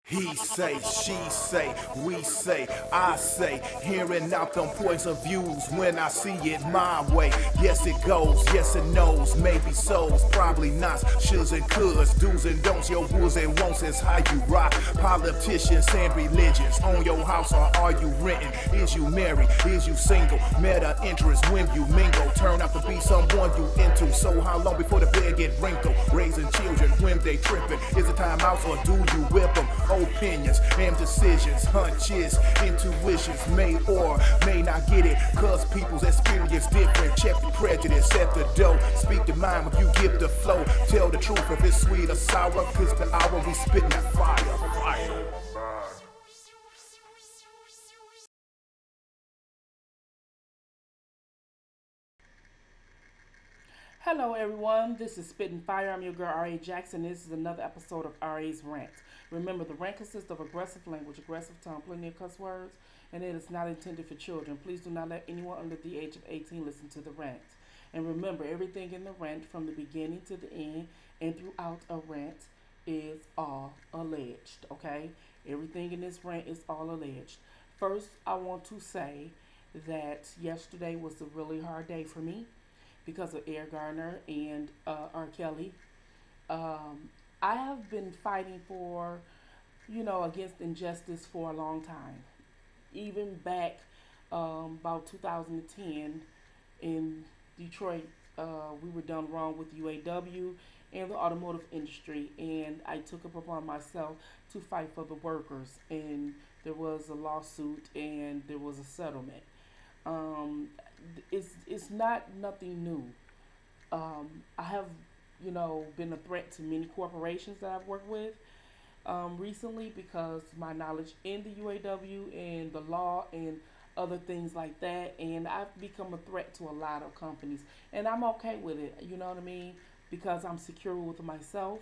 He say, she say, we say, I say, hearing out them points of views when I see it my way. Yes it goes, yes it knows, maybe so's, probably not. Shoulds and coulds, do's and don'ts, your wills and won'ts is how you rock. Politicians and religions, own your house or are you renting? Is you married, is you single? Meta interest when you mingle, turn out to be someone you into. So how long before the bed get wrinkled? Raising children when they tripping, is it time out or do you whip them? Opinions and decisions, hunches, intuitions, may or may not get it, cause people's experience different. Check the prejudice at the door, speak your mind when you give the flow. Tell the truth if it's sweet or sour, cause the hour we spitting that fire. Hello everyone, this is Spittin' Fire. I'm your girl R.A. Jackson. This is another episode of R.A.'s Rant. Remember, the rant consists of aggressive language, aggressive tone, plenty of cuss words, and it is not intended for children. Please do not let anyone under the age of 18 listen to the rant. And remember, everything in the rant from the beginning to the end and throughout a rant is all alleged, okay? Everything in this rant is all alleged. First, I want to say that yesterday was a really hard day for me because of Air Gardner and R. Kelly. I have been fighting for, against injustice for a long time. Even back about 2010 in Detroit, we were done wrong with UAW and the automotive industry, and I took it upon myself to fight for the workers, and there was a lawsuit and there was a settlement. It's not nothing new. I have, been a threat to many corporations that I've worked with recently because my knowledge in the UAW and the law and other things like that, and I've become a threat to a lot of companies, and I'm okay with it. You know what I mean? Because I'm secure with myself,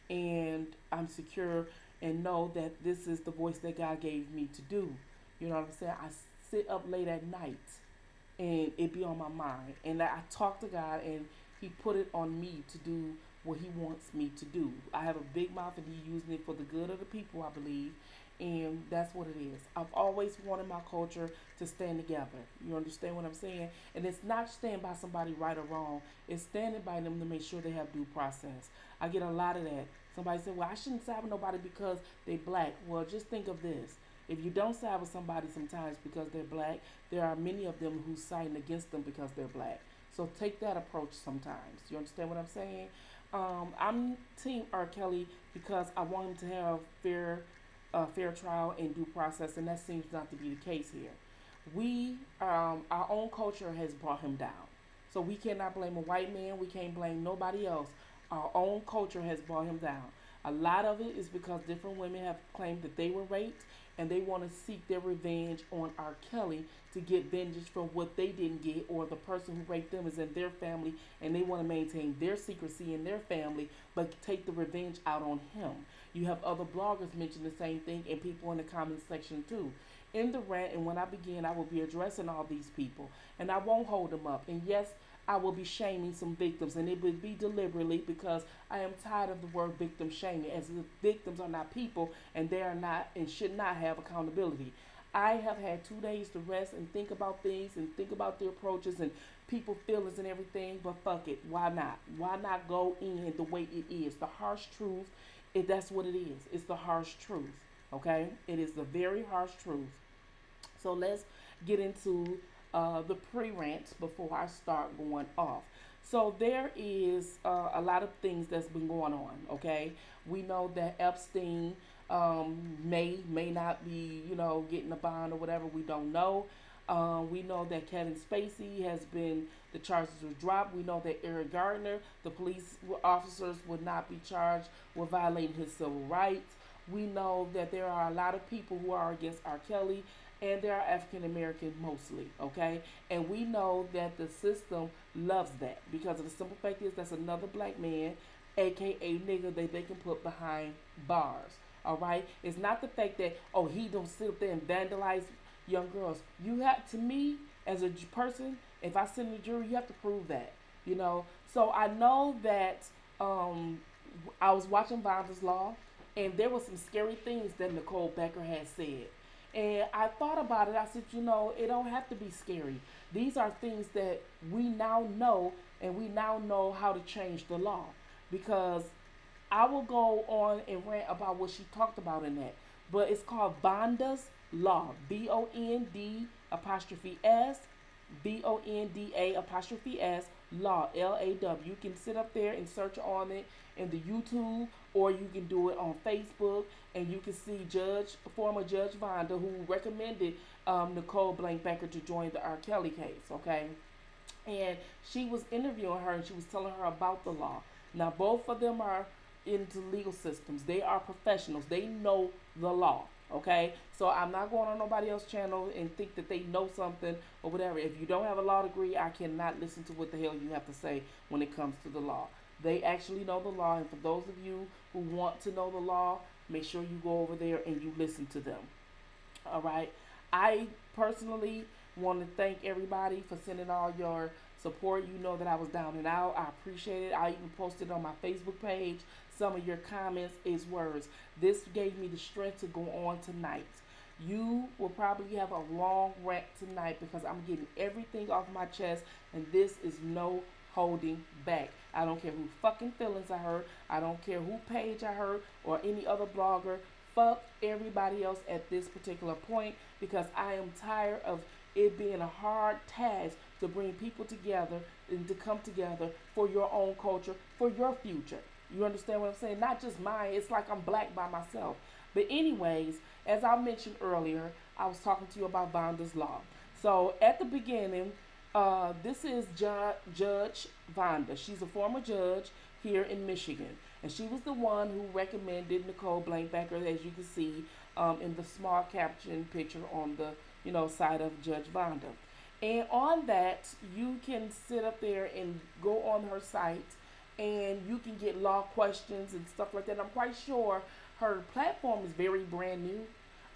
and I'm secure and know that this is the voice that God gave me to do. You know what I'm saying? I sit up late at night and it be on my mind, and I talk to God, and he put it on me to do what he wants me to do. I have a big mouth, and he using it for the good of the people, I believe, and that's what it is. I've always wanted my culture to stand together. You understand what I'm saying? And it's not standing by somebody right or wrong. It's standing by them to make sure they have due process. I get a lot of that. Somebody said, well, I shouldn't side with nobody because they black. Well, just think of this. If you don't side with somebody sometimes because they're black, there are many of them who's siding against them because they're black. So take that approach sometimes. You understand what I'm saying? I'm Team R. Kelly because I want him to have fair trial and due process, and that seems not to be the case here. Our own culture has brought him down. So we cannot blame a white man. We can't blame nobody else. Our own culture has brought him down. A lot of it is because different women have claimed that they were raped, and they want to seek their revenge on R. Kelly to get vengeance from what they didn't get, or the person who raped them is in their family and they want to maintain their secrecy in their family but take the revenge out on him. You have other bloggers mention the same thing, and people in the comment section too. In the rant, and when I begin, I will be addressing all these people, and I won't hold them up. And yes, I will be shaming some victims, and it would be deliberately because I am tired of the word victim shaming, as if victims are not people and they are not and should not have accountability. I have had 2 days to rest and think about things and think about the approaches and people feelings and everything, but fuck it, why not? Why not go in the way it is? The harsh truth, that's what it is. It's the harsh truth, okay? It is the very harsh truth. So let's get into the pre-rant before I start going off. So there is a lot of things that's been going on, okay? We know that Epstein may not be, getting a bond or whatever. We don't know. We know that Kevin Spacey the charges were dropped. We know that Eric Gardner, the police officers, would not be charged with violating his civil rights. We know that there are a lot of people who are against R. Kelly, and they are African American mostly, okay? And we know that the system loves that because of the simple fact is that's another black man, aka nigga, that they can put behind bars, all right? It's not the fact that, oh, he don't sit up there and vandalize young girls. You have, to me, as a person, if I sit in the jury, you have to prove that, So I know that I was watching Bond's Law, And there were some scary things that Nicole Becker had said. And I thought about it. I said, you know, it don't have to be scary. These are things that we now know, and we now know how to change the law. Because I will go on and rant about what she talked about in that. But it's called Vonda's Law. Bond apostrophe S, Bonda apostrophe S, Law, LAW. You can sit up there and search on it in the YouTube, or you can do it on Facebook, and you can see former Judge Vonda, who recommended Nicole Becker to join the R. Kelly case, okay? And she was interviewing her, and she was telling her about the law. Now, both of them are into legal systems. They are professionals. They know the law, okay? So I'm not going on nobody else's channel and think that they know something or whatever. If you don't have a law degree, I cannot listen to what the hell you have to say when it comes to the law. They actually know the law, and for those of you who want to know the law, make sure you go over there and you listen to them. All right. I personally want to thank everybody for sending all your support. You know that I was down and out. I appreciate it. I even posted on my Facebook page some of your comments is words. This gave me the strength to go on tonight. You will probably have a long rant tonight because I'm getting everything off my chest, and this is no holding back. I don't care who fucking feelings I hurt. I don't care who page I hurt or any other blogger. Fuck everybody else at this particular point, because I am tired of it being a hard task to bring people together and to come together for your own culture, for your future. You understand what I'm saying? Not just mine. It's like I'm black by myself. But anyways, as I mentioned earlier, I was talking to you about Vonda's Law. So at the beginning, this is Judge Vonda. She's a former judge here in Michigan, and she was the one who recommended Nicole Becker, as you can see in the small caption picture on the side of Judge Vonda. And on that, you can sit up there and go on her site, and you can get law questions and stuff like that. I'm quite sure her platform is very brand new,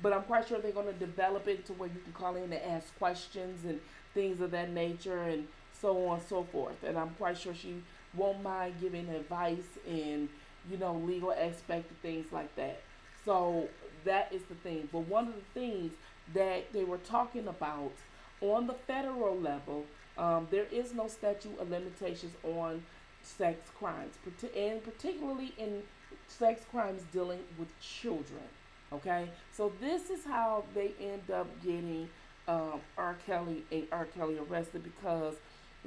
but I'm quite sure they're going to develop it to where you can call in and ask questions and things of that nature and so on and so forth. And I'm quite sure she won't mind giving advice and, legal aspect of things like that. So that is the thing. But one of the things that they were talking about on the federal level, there is no statute of limitations on sex crimes, and particularly in sex crimes dealing with children. Okay, so this is how they end up getting R. Kelly arrested, because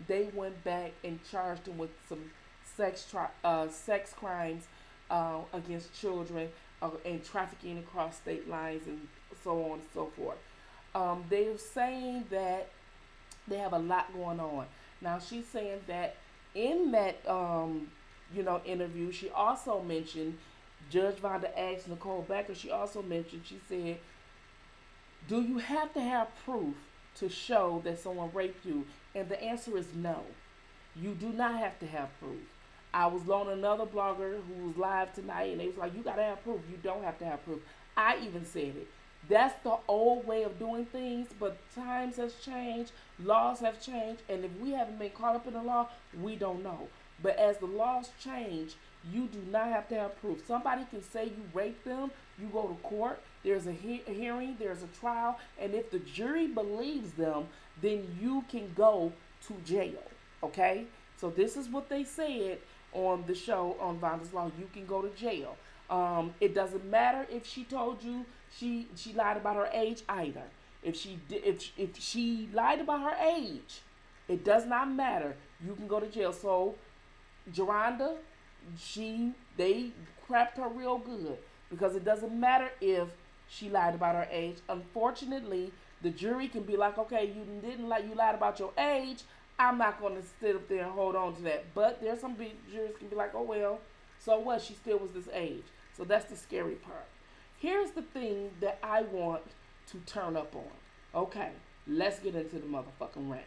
they went back and charged him with some sex crimes against children and trafficking across state lines and so on and so forth. They're saying that they have a lot going on. Now she's saying that in that interview, she also mentioned, Judge Vonda asked Nicole Becker, she said, do you have to have proof to show that someone raped you? And the answer is no. You do not have to have proof. I was on another blogger who was live tonight, and they was like, you got to have proof. You don't have to have proof. I even said it. That's the old way of doing things, but times has changed, laws have changed, and if we haven't been caught up in the law, we don't know. But as the laws change, you do not have to have proof. Somebody can say you raped them, you go to court, there's a hearing, there's a trial, and if the jury believes them, then you can go to jail, okay? So this is what they said on the show on Vonda's Law. You can go to jail. It doesn't matter if she told you she lied about her age either. If she lied about her age, it does not matter. You can go to jail. So Geronda, they crapped her real good, because it doesn't matter if she lied about her age. Unfortunately, the jury can be like, okay, you lied about your age. I'm not going to sit up there and hold on to that. But there's some jurors can be like, oh well, so what? She still was this age. So that's the scary part. Here's the thing that I want to turn up on. Okay, let's get into the motherfucking rant.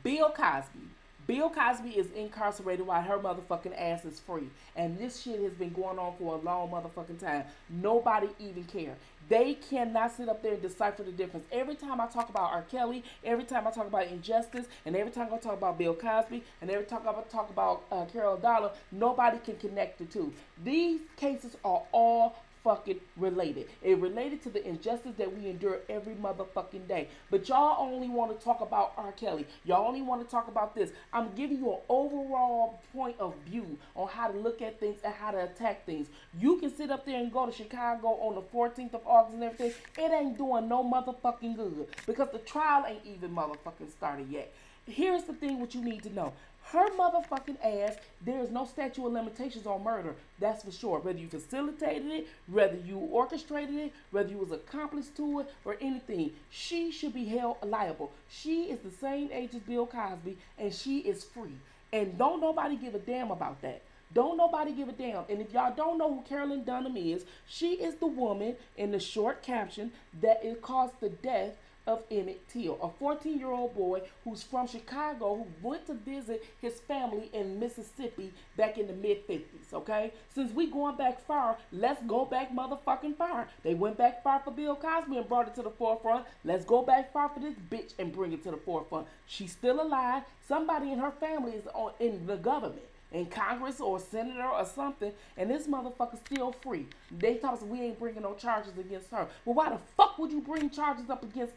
Bill Cosby. Bill Cosby is incarcerated while her motherfucking ass is free. And this shit has been going on for a long motherfucking time. Nobody even care. They cannot sit up there and decipher the difference. Every time I talk about R. Kelly, every time I talk about injustice, and every time I talk about Bill Cosby, and every time I talk about Carol Dollar, nobody can connect the two. These cases are all fucking related. It related to the injustice that we endure every motherfucking day. But y'all only want to talk about R. Kelly. Y'all only want to talk about this. I'm giving you an overall point of view on how to look at things and how to attack things. You can sit up there and go to Chicago on the 14th of August and everything. It ain't doing no motherfucking good because the trial ain't even motherfucking started yet. Here's the thing what you need to know. Her motherfucking ass, there is no statute of limitations on murder. That's for sure. Whether you facilitated it, whether you orchestrated it, whether you was accomplice to it, or anything. She should be held liable. She is the same age as Bill Cosby, and she is free. And don't nobody give a damn about that. Don't nobody give a damn. And if y'all don't know who Carolyn Dunham is, she is the woman in the short caption that it caused the death of Emmett Till, a 14-year-old boy who's from Chicago who went to visit his family in Mississippi back in the mid-50s, okay? Since we going back far, let's go back motherfucking far. They went back far for Bill Cosby and brought it to the forefront. Let's go back far for this bitch and bring it to the forefront. She's still alive. Somebody in her family is in the government, in Congress or senator or something, and this motherfucker's still free. They told us we ain't bringing no charges against her. Well, why the fuck would you bring charges up against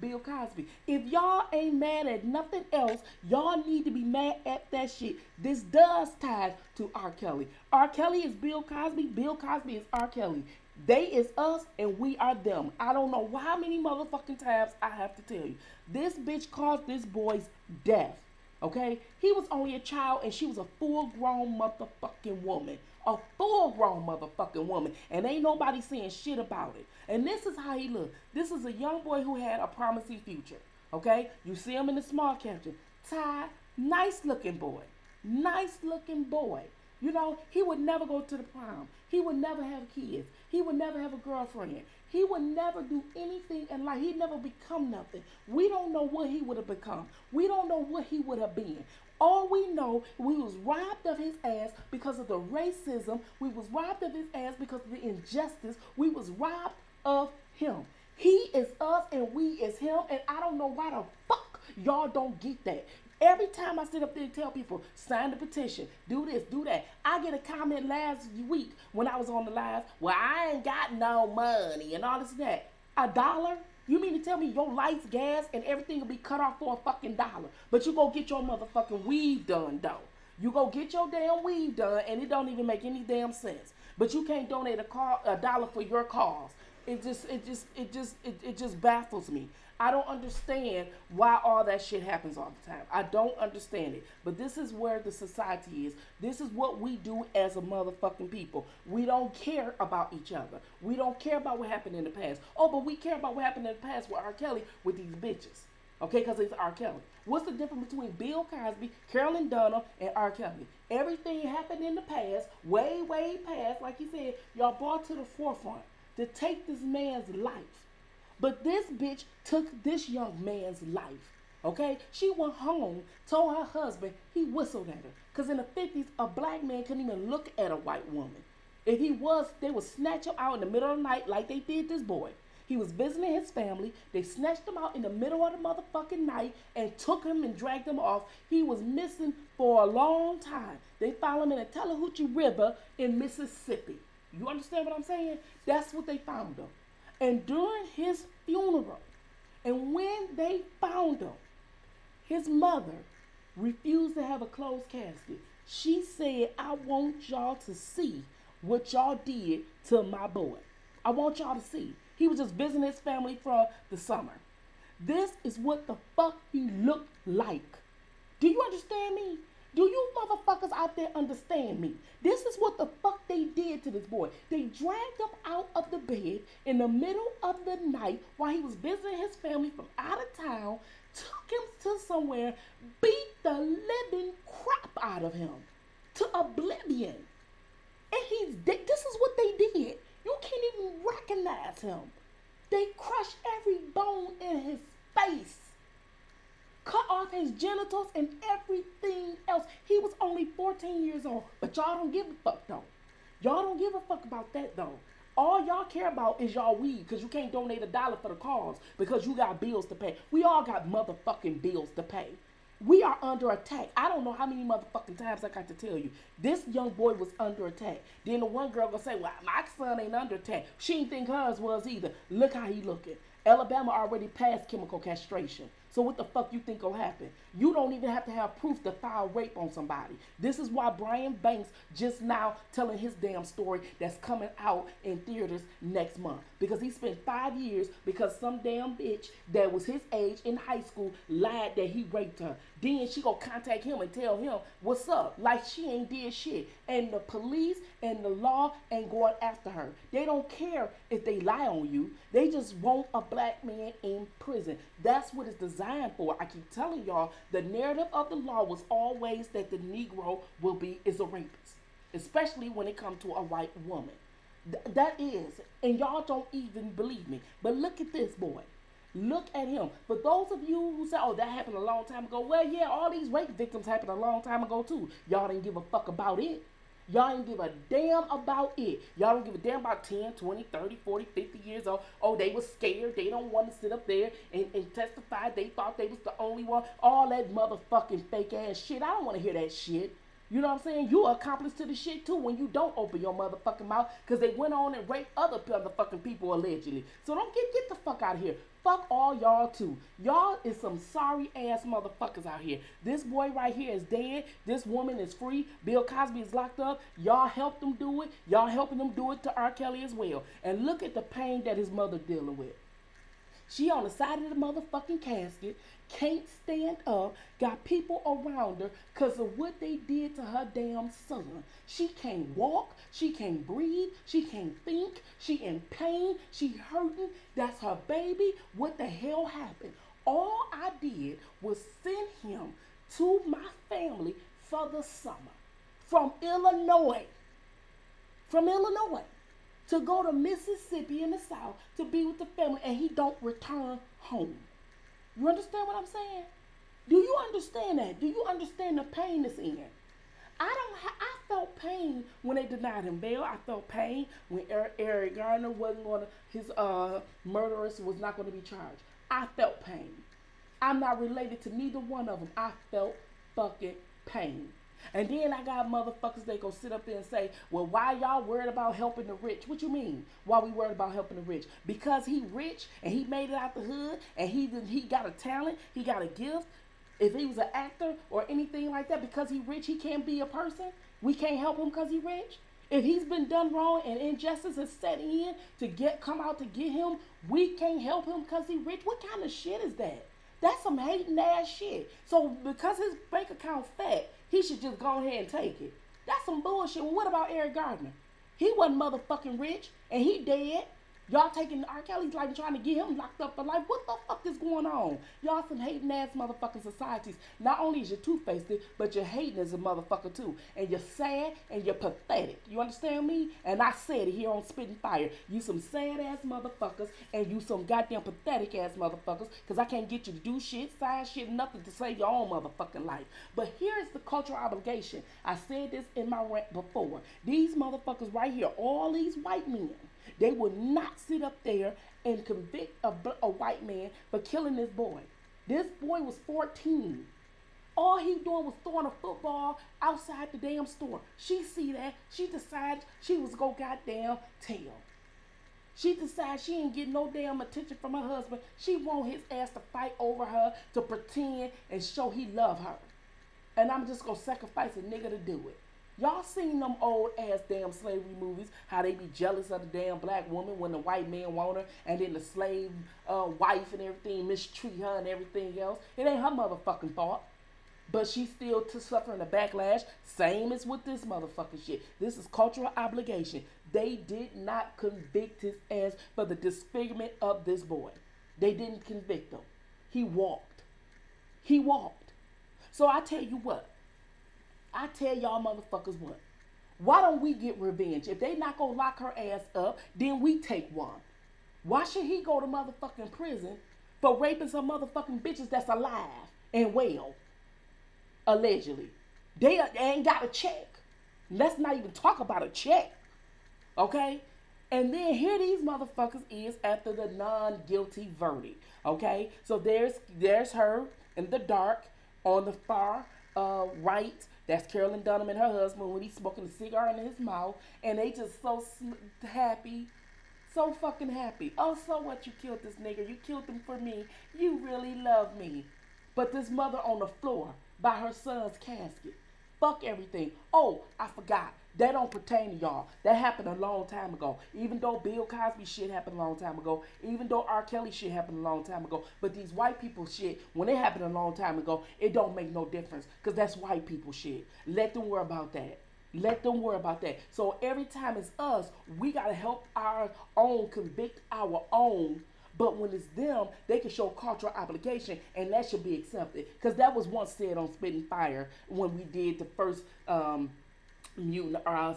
Bill Cosby? If y'all ain't mad at nothing else, y'all need to be mad at that shit. This does tie to R. Kelly. R. Kelly is Bill Cosby. Bill Cosby is R. Kelly. They is us and we are them. I don't know how many motherfucking times I have to tell you. This bitch caused this boy's death. Okay? He was only a child and she was a full-grown motherfucking woman. A full-grown motherfucking woman. And ain't nobody saying shit about it. And this is how he looked. This is a young boy who had a promising future. Okay? You see him in the small caption. Ty, nice-looking boy. Nice-looking boy. You know, he would never go to the prom. He would never have kids. He would never have a girlfriend. He would never do anything in life. He'd never become nothing. We don't know what he would have become. We don't know what he would have been. All we know, we was robbed of his ass because of the racism. We was robbed of his ass because of the injustice. We was robbed of him. He is us and we is him. And I don't know why the fuck y'all don't get that. Every time I sit up there and tell people, sign the petition, do this, do that, I get a comment last week when I was on the live, well, I ain't got no money and all this and that. $1? You mean to tell me your lights, gas, and everything will be cut off for a fucking dollar? But you go get your motherfucking weave done, though. You go get your damn weave done, and it don't even make any damn sense. But you can't donate $1 for your cause. It just baffles me. I don't understand why all that shit happens all the time. I don't understand it. But this is where the society is. This is what we do as a motherfucking people. We don't care about each other. We don't care about what happened in the past. Oh, but we care about what happened in the past with R. Kelly with these bitches. Okay, because it's R. Kelly. What's the difference between Bill Cosby, Carolyn Dunham, and R. Kelly? Everything happened in the past, way, way past, like you said, y'all brought to the forefront to take this man's life. But this bitch took this young man's life, okay? She went home, told her husband, he whistled at her. Because in the 50s, a black man couldn't even look at a white woman. If he was, they would snatch him out in the middle of the night like they did this boy. He was visiting his family. They snatched him out in the middle of the motherfucking night and took him and dragged him off. He was missing for a long time. They found him in the Tallahatchie River in Mississippi. You understand what I'm saying? That's what they found him. And during his funeral, and when they found him, his mother refused to have a closed casket. She said, I want y'all to see what y'all did to my boy. I want y'all to see. He was just visiting his family for the summer. This is what the fuck he looked like. Do you understand me? Do you motherfuckers out there understand me? This is what the fuck they did to this boy. They dragged him out of the bed in the middle of the night while he was visiting his family from out of town, took him to somewhere, beat the living crap out of him to oblivion. And he's dead. This is what they did. You can't even recognize him. They crushed every bone in his face. cut off his genitals and everything else. He was only 14 years old. But y'all don't give a fuck, though. Y'all don't give a fuck about that, though. All y'all care about is y'all weed, because you can't donate $1 for the cause because you got bills to pay. We all got motherfucking bills to pay. We are under attack. I don't know how many motherfucking times I got to tell you. This young boy was under attack. Then the one girl gonna say, well, my son ain't under attack. She didn't think hers was either. Look how he looking. Alabama already passed chemical castration. So what the fuck you think will happen? You don't even have to have proof to file rape on somebody. This is why Brian Banks just now telling his damn story that's coming out in theaters next month. Because he spent 5 years because some damn bitch that was his age in high school lied that he raped her. Then she gonna contact him and tell him what's up, like she ain't did shit. And the police and the law ain't going after her. They don't care if they lie on you. They just want a black man in prison. That's what it's designed for. I keep telling y'all, the narrative of the law was always that the Negro is a rapist, especially when it comes to a white woman. That is, and y'all don't even believe me. But look at this boy. Look at him. For those of you who say, oh, that happened a long time ago. Well, yeah, all these rape victims happened a long time ago, too. Y'all didn't give a fuck about it. Y'all didn't give a damn about it. Y'all don't give a damn about 10, 20, 30, 40, 50 years old. Oh, they was scared. They don't want to sit up there and testify. They thought they was the only one. All that motherfucking fake ass shit. I don't want to hear that shit. You know what I'm saying? You are accomplice to the shit too when you don't open your motherfucking mouth because they went on and raped other motherfucking people allegedly. So don't get the fuck out of here. Fuck all y'all too. Y'all is some sorry ass motherfuckers out here. This boy right here is dead. This woman is free. Bill Cosby is locked up. Y'all helped him do it. Y'all helping him do it to R. Kelly as well. And look at the pain that his mother dealing with. She on the side of the motherfucking casket, can't stand up, got people around her because of what they did to her damn son. She can't walk, she can't breathe, she can't think, she in pain, she hurting, that's her baby. What the hell happened? All I did was send him to my family for the summer from Illinois. To go to Mississippi in the South to be with the family, and he don't return home. You understand what I'm saying? Do you understand that? Do you understand the pain that's in? I felt pain when they denied him bail. I felt pain when Eric Garner wasn't going to, his murderers was not going to be charged. I felt pain. I'm not related to neither one of them. I felt fucking pain. And then I got motherfuckers that go sit up there and say, well, why y'all worried about helping the rich? What you mean? Why we worried about helping the rich? Because he rich and he made it out the hood and he got a talent, he got a gift. If he was an actor or anything like that, because he rich, he can't be a person. We can't help him because he rich. If he's been done wrong and injustice is setting in to come out to get him, we can't help him because he rich. What kind of shit is that? That's some hating ass shit. So because his bank account fat, he should just go ahead and take it. That's some bullshit. Well, what about Eric Gardner? He wasn't motherfucking rich, and he dead. Y'all taking R. Kelly's life and trying to get him locked up for life. What the fuck is going on? Y'all some hating ass motherfucking societies. Not only is you two-faced, but you're hating as a motherfucker too. And you're sad and you're pathetic. You understand me? And I said it here on Spittin' Fire. You some sad ass motherfuckers and you some goddamn pathetic ass motherfuckers because I can't get you to do shit, sign shit, nothing to save your own motherfucking life. But here's the cultural obligation. I said this in my rant before. These motherfuckers right here, all these white men, they will not sit up there and convict a white man for killing this boy. This boy was 14. All he doing was throwing a football outside the damn store. She see that. She decided she was go goddamn tell. She decided she ain't getting no damn attention from her husband. She want his ass to fight over her, to pretend and show he love her. And I'm just gonna sacrifice a nigga to do it. Y'all seen them old ass damn slavery movies, how they be jealous of the damn black woman when the white man want her, and then the slave wife and everything mistreat her and everything else. It ain't her motherfucking fault. But she's still suffering a backlash, same as with this motherfucking shit. This is cultural obligation. They did not convict his ass for the disfigurement of this boy. They didn't convict him. He walked. He walked. So I tell you what. I tell y'all motherfuckers what. Why don't we get revenge? If they not gonna lock her ass up, then we take one. Why should he go to motherfucking prison for raping some motherfucking bitches that's alive? and well, allegedly. They ain't got a check. Let's not even talk about a check. Okay? And then here these motherfuckers is after the non-guilty verdict. Okay? So there's her in the dark on the far right. That's Carolyn Dunham and her husband when he's smoking a cigar in his mouth. And they just so happy. So fucking happy. Oh, so what? You killed this nigga. You killed him for me. You really love me. But this mother on the floor by her son's casket. Fuck everything. Oh, I forgot. That don't pertain to y'all. That happened a long time ago. Even though Bill Cosby shit happened a long time ago. Even though R. Kelly shit happened a long time ago. But these white people shit, when it happened a long time ago, it don't make no difference. Because that's white people shit. Let them worry about that. Let them worry about that. So every time it's us, we got to help our own, convict our own. But when it's them, they can show cultural obligation, and that should be accepted. Because that was once said on Spittin' Fire when we did the first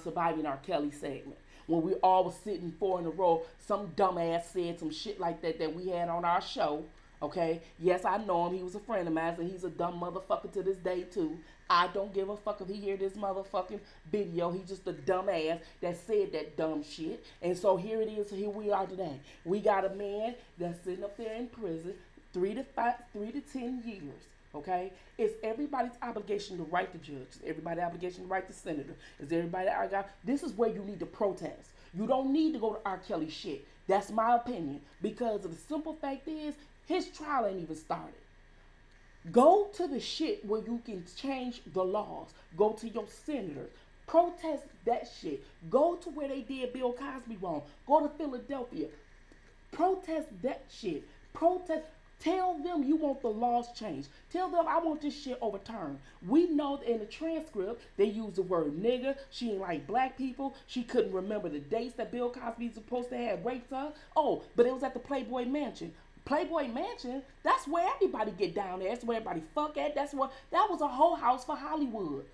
Surviving R. Kelly segment. When we all was sitting 4 in a row, some dumbass said some shit like that we had on our show. Okay? Yes, I know him. He was a friend of mine, and he's a dumb motherfucker to this day, too. I don't give a fuck if he hear this motherfucking video. He's just a dumbass that said that dumb shit. And so here it is. Here we are today. We got a man that's sitting up there in prison 3 to 10 years. Okay? It's everybody's obligation to write the judge. It's everybody's obligation to write the senator. It's everybody. This is where you need to protest. You don't need to go to R. Kelly shit. That's my opinion. Because the simple fact is, his trial ain't even started. Go to the shit where you can change the laws. Go to your senators. Protest that shit. Go to where they did Bill Cosby wrong. Go to Philadelphia. Protest that shit. Protest. Tell them you want the laws changed. Tell them I want this shit overturned. We know that in the transcript they use the word nigger. She ain't like black people. She couldn't remember the dates that Bill Cosby's supposed to have raped her. Oh, but it was at the Playboy Mansion. Playboy Mansion, that's where everybody get down there. That's where everybody fuck at. That was a whole house for Hollywood.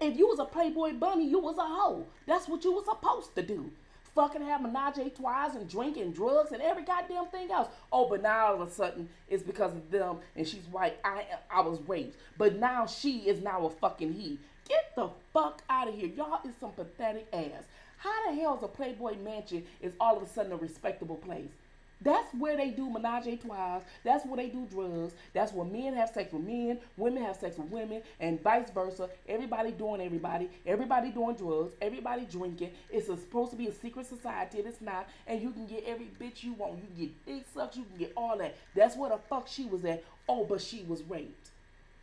If you was a Playboy bunny, you was a hoe. That's what you was supposed to do. Fucking have menage a trois and drinking drugs and every goddamn thing else. Oh, but now all of a sudden it's because of them and she's white. I was raped. But now she is now a fucking he. Get the fuck out of here. Y'all is some pathetic ass. How the hell is a Playboy Mansion is all of a sudden a respectable place? That's where they do menage a trois. That's where they do drugs. That's where men have sex with men, women have sex with women, and vice versa. Everybody doing everybody. Everybody doing drugs. Everybody drinking. It's supposed to be a secret society. It's not. And you can get every bitch you want. You can get dick sucks. You can get all that. That's where the fuck she was at. Oh, but she was raped.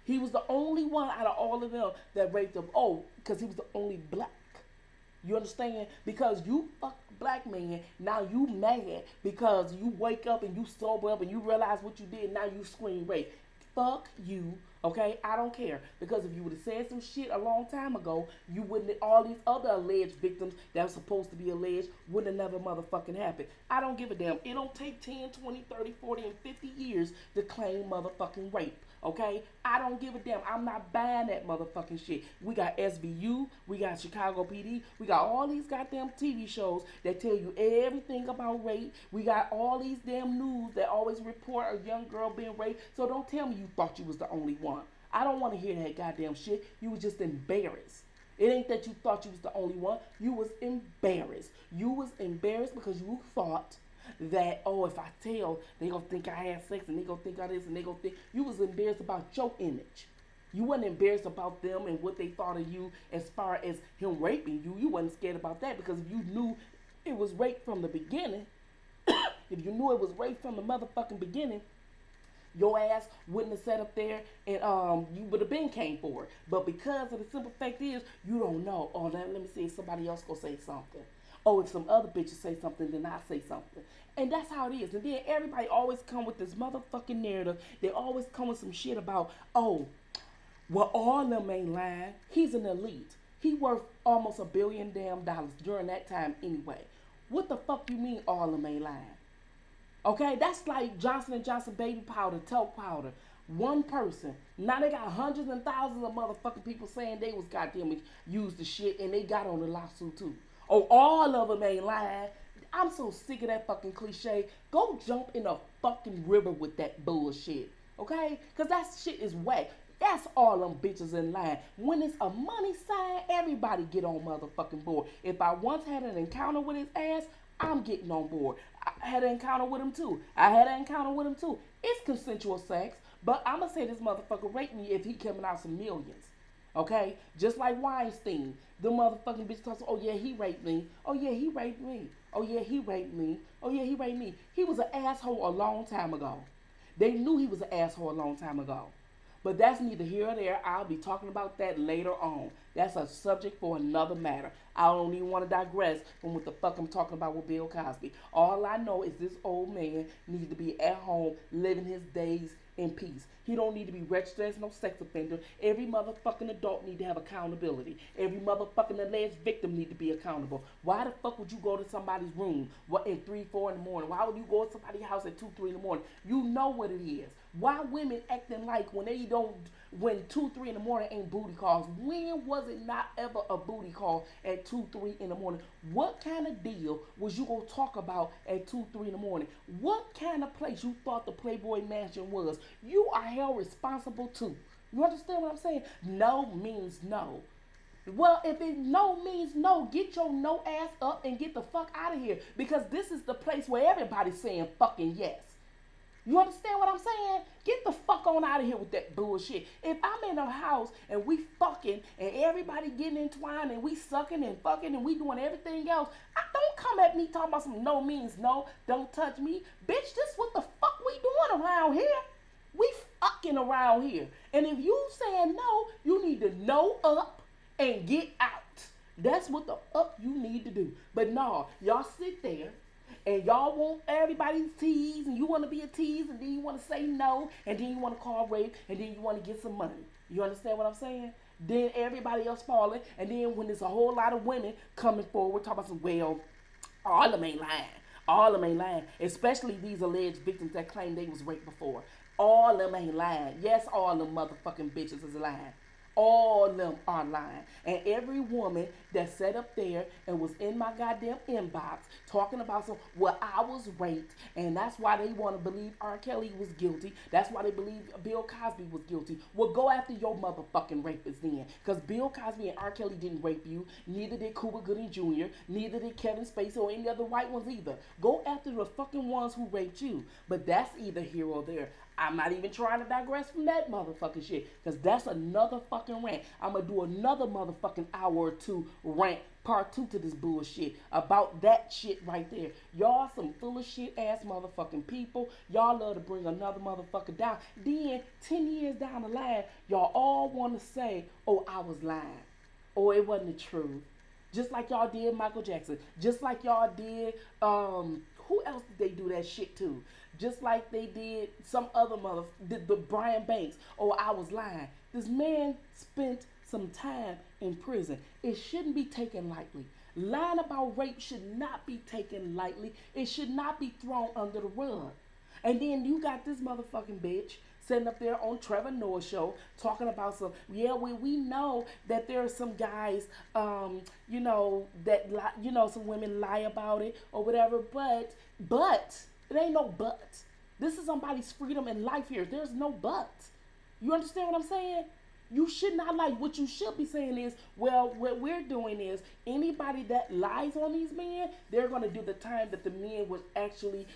He was the only one out of all of them that raped him. Oh, because he was the only black. You understand? Because you fuck black man, now you mad because you wake up and you sober up and you realize what you did, now you scream rape. Fuck you, okay? I don't care. Because if you would have said some shit a long time ago, you wouldn't, all these other alleged victims that were supposed to be alleged wouldn't have never motherfucking happened. I don't give a damn. It don't take 10, 20, 30, 40, and 50 years to claim motherfucking rape. Okay? I don't give a damn. I'm not buying that motherfucking shit. We got SVU. We got Chicago PD. We got all these goddamn TV shows that tell you everything about rape. We got all these damn news that always report a young girl being raped. So don't tell me you thought you was the only one. I don't want to hear that goddamn shit. You was just embarrassed. It ain't that you thought you was the only one. You was embarrassed. You was embarrassed because you thought that, oh, if I tell, they gonna think I had sex and they gonna think I this and they gonna think. You was embarrassed about your image. You wasn't embarrassed about them and what they thought of you as far as him raping you. You wasn't scared about that because if you knew it was rape from the beginning, if you knew it was rape from the motherfucking beginning, your ass wouldn't have sat up there and you would have been came for it. But because of the simple fact is, you don't know. Oh, let me see if somebody else gonna say something. Oh, if some other bitches say something, then I say something. And that's how it is. And then everybody always come with this motherfucking narrative. They always come with some shit about, oh, well, all of them ain't lying. He's an elite. He worth almost $1 billion during that time anyway. What the fuck you mean all of them ain't lying? Okay, that's like Johnson & Johnson baby powder, talc powder. One person. Now they got hundreds and thousands of motherfucking people saying they was goddamn used the shit and they got on the lawsuit too. Oh, all of them ain't lying. I'm so sick of that fucking cliche. Go jump in a fucking river with that bullshit. Okay? Because that shit is whack. That's all them bitches in line. When it's a money sign, everybody get on motherfucking board. If I once had an encounter with his ass, I'm getting on board. I had an encounter with him too. It's consensual sex, but I'ma say this motherfucker raped me if he coming out some millions. Okay? Just like Weinstein. The motherfucking bitch talks, oh yeah, he raped me. Oh yeah, he raped me. Oh yeah, he raped me. Oh yeah, he raped me. He was an asshole a long time ago. They knew he was an asshole a long time ago. But that's neither here or there. I'll be talking about that later on. That's a subject for another matter. I don't even want to digress from what the fuck I'm talking about with Bill Cosby. All I know is this old man needs to be at home living his days in peace. He don't need to be registered as no sex offender. Every motherfucking adult need to have accountability. Every motherfucking alleged victim need to be accountable. Why the fuck would you go to somebody's room in 3, 4 in the morning? Why would you go to somebody's house at 2, 3 in the morning? You know what it is. Why women acting like when 2, 3 in the morning ain't booty calls? When was it not ever a booty call at 2, 3 in the morning? What kind of deal was you gonna talk about at 2, 3 in the morning? What kind of place you thought the Playboy Mansion was? You are held responsible too. You understand what I'm saying? No means no. Well, if it no means no, get your no ass up and get the fuck out of here, because this is the place where everybody's saying fucking yes. You understand what I'm saying? Get the fuck on out of here with that bullshit. If I'm in a house and we fucking and everybody getting entwined and we sucking and fucking and we doing everything else, don't come at me talking about some no means no, don't touch me. Bitch, this what the fuck we doing around here? We fucking around here. And if you saying no, you need to know up and get out. That's what the fuck you need to do. But no, y'all sit there and y'all want everybody to tease, and you want to be a tease, and then you want to say no, and then you want to call rape, and then you want to get some money. You understand what I'm saying? Then everybody else falling, and then when there's a whole lot of women coming forward, talking about some, well, all of them ain't lying. All of them ain't lying, especially these alleged victims that claim they was raped before. All of them ain't lying. Yes, all them motherfucking bitches is lying. All of them are lying. And every woman that sat up there and was in my goddamn inbox talking about some, well, I was raped, and that's why they want to believe R. Kelly was guilty. That's why they believe Bill Cosby was guilty. Well, go after your motherfucking rapists then. Because Bill Cosby and R. Kelly didn't rape you. Neither did Cuba Gooding Jr. Neither did Kevin Spacey or any other white ones either. Go after the fucking ones who raped you. But that's either here or there. I'm not even trying to digress from that motherfucking shit, because that's another fucking rant. I'm going to do another motherfucking hour or two rant, part 2 to this bullshit about that shit right there. Y'all some full of shit ass motherfucking people. Y'all love to bring another motherfucker down. Then 10 years down the line, y'all all want to say, oh, I was lying. Oh, it wasn't the truth. Just like y'all did Michael Jackson. Just like y'all did, who else did they do that shit to? Just like they did some other the Brian Banks. Oh, I was lying. This man spent some time in prison. It shouldn't be taken lightly. Lying about rape should not be taken lightly. It should not be thrown under the rug. And then you got this motherfucking bitch sitting up there on Trevor Noah's show talking about some, yeah, we know that there are some guys, you know, that, you know, some women lie about it or whatever, but, it ain't no but. This is somebody's freedom and life here. There's no but. You understand what I'm saying? You should not lie. What you should be saying is, well, what we're doing is anybody that lies on these men, they're going to do the time that the men would actually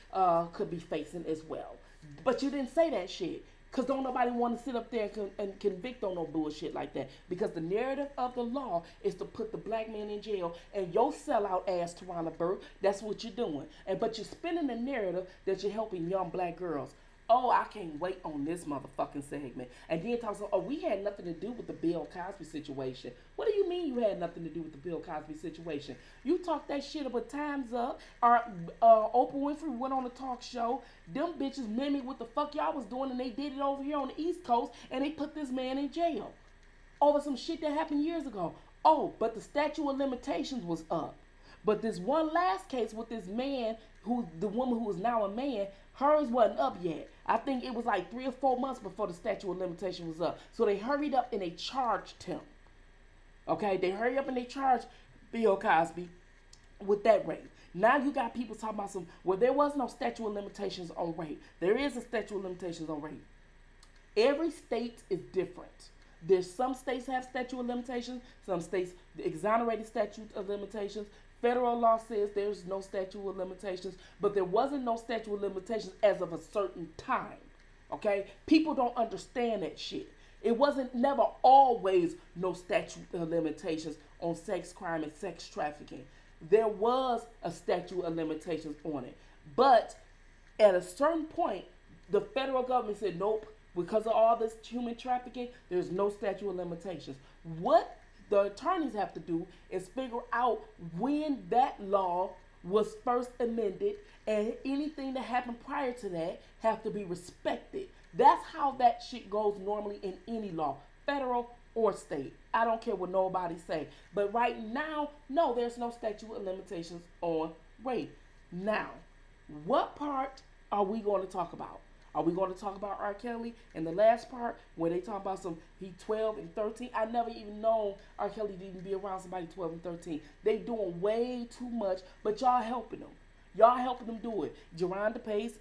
could be facing as well. But you didn't say that shit. Because don't nobody want to sit up there and convict on no bullshit like that. Because the narrative of the law is to put the black man in jail. And your sellout ass, Tarana Burke, that's what you're doing. But you're spinning the narrative that you're helping young black girls. Oh, I can't wait on this motherfucking segment. And then talks about, oh, we had nothing to do with the Bill Cosby situation. What do you mean you had nothing to do with the Bill Cosby situation? You talked that shit about Time's Up. Or Oprah Winfrey went on a talk show. Them bitches mimicked what the fuck y'all was doing, and they did it over here on the East Coast, and they put this man in jail over some shit that happened years ago. Oh, but the statute of limitations was up. But this one last case with this man, the woman who is now a man, hers wasn't up yet. I think it was like 3 or 4 months before the statute of limitation was up. So they hurried up and they charged him. Okay, they hurried up and they charged Bill Cosby with that rape. Now you got people talking about some, well, there was no statute of limitations on rape. There is a statute of limitations on rape. Every state is different. There's some states have statute of limitations, some states exonerated statute of limitations. Federal law says there's no statute of limitations, but there wasn't no statute of limitations as of a certain time. Okay? People don't understand that shit. It wasn't never always no statute of limitations on sex crime and sex trafficking. There was a statute of limitations on it. But at a certain point, the federal government said, nope, because of all this human trafficking, there's no statute of limitations. What the attorneys have to do is figure out when that law was first amended, and anything that happened prior to that have to be respected. That's how that shit goes normally in any law, federal or state. I don't care what nobody say. But right now, no, there's no statute of limitations on rape. Now, what part are we going to talk about? Are we going to talk about R. Kelly? And the last part, where they talk about he 12 and 13. I never even known R. Kelly to even be around somebody 12 and 13. They doing way too much, but y'all helping them. Y'all helping them do it. Geronda Pace,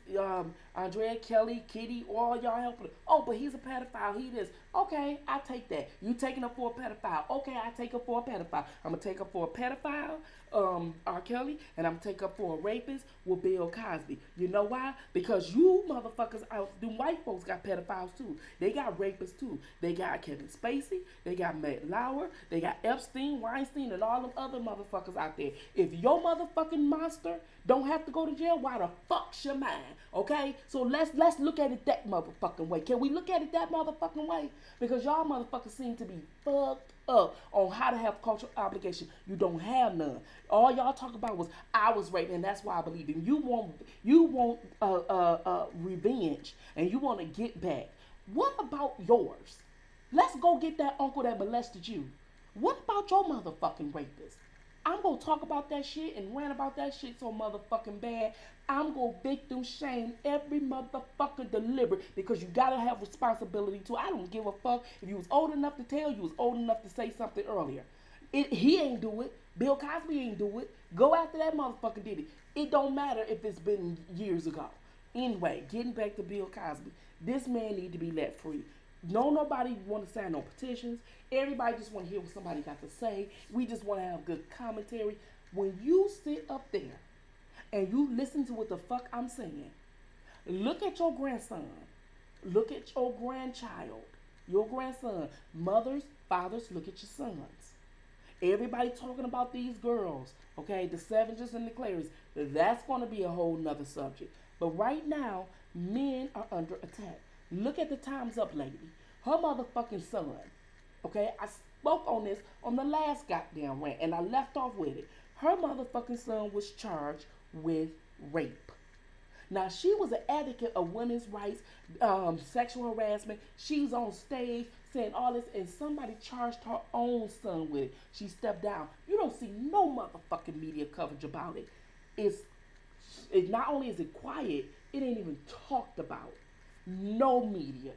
Andrea Kelly, Kitty, all y'all helping them. Oh, but he's a pedophile. He this. Okay, I take that. You taking her for a pedophile. Okay, I take her for a pedophile. I'm going to take her for a pedophile, R. Kelly, and I'm going to take her for a rapist with Bill Cosby. You know why? Because you motherfuckers out, them white folks got pedophiles too. They got rapists too. They got Kevin Spacey. They got Matt Lauer. They got Epstein, Weinstein, and all them other motherfuckers out there. If your motherfucking monster don't have to go to jail, why the fuck's your mind? Okay? So let's look at it that motherfucking way. Can we look at it that motherfucking way? Because y'all motherfuckers seem to be fucked up on how to have cultural obligation. You don't have none. All y'all talk about was I was raped, and that's why I believe in you. Want revenge, and you want to get back. What about yours? Let's go get that uncle that molested you. What about your motherfucking rapist? I'm going to talk about that shit and rant about that shit so motherfucking bad. I'm going to victim shame every motherfucker deliberate, because you got to have responsibility too. I don't give a fuck if you was old enough to tell, you was old enough to say something earlier. He ain't do it. Bill Cosby ain't do it. Go after that motherfucker did it. It don't matter if it's been years ago. Anyway, getting back to Bill Cosby, this man need to be let free. Nobody want to sign no petitions. Everybody just want to hear what somebody got to say. We just want to have good commentary. When you sit up there and you listen to what the fuck I'm saying, look at your grandson. Look at your grandchild. Your grandson. Mothers, fathers, look at your sons. Everybody talking about these girls, okay, the Savages and the Clarys. That's going to be a whole nother subject. But right now, men are under attack. Look at the Time's Up lady. Her motherfucking son. Okay, I spoke on this on the last goddamn rant, and I left off with it. Her motherfucking son was charged with rape. Now, she was an advocate of women's rights, sexual harassment. She's on stage saying all this, and somebody charged her own son with it. She stepped down. You don't see no motherfucking media coverage about it. It not only is it quiet, it ain't even talked about. No media.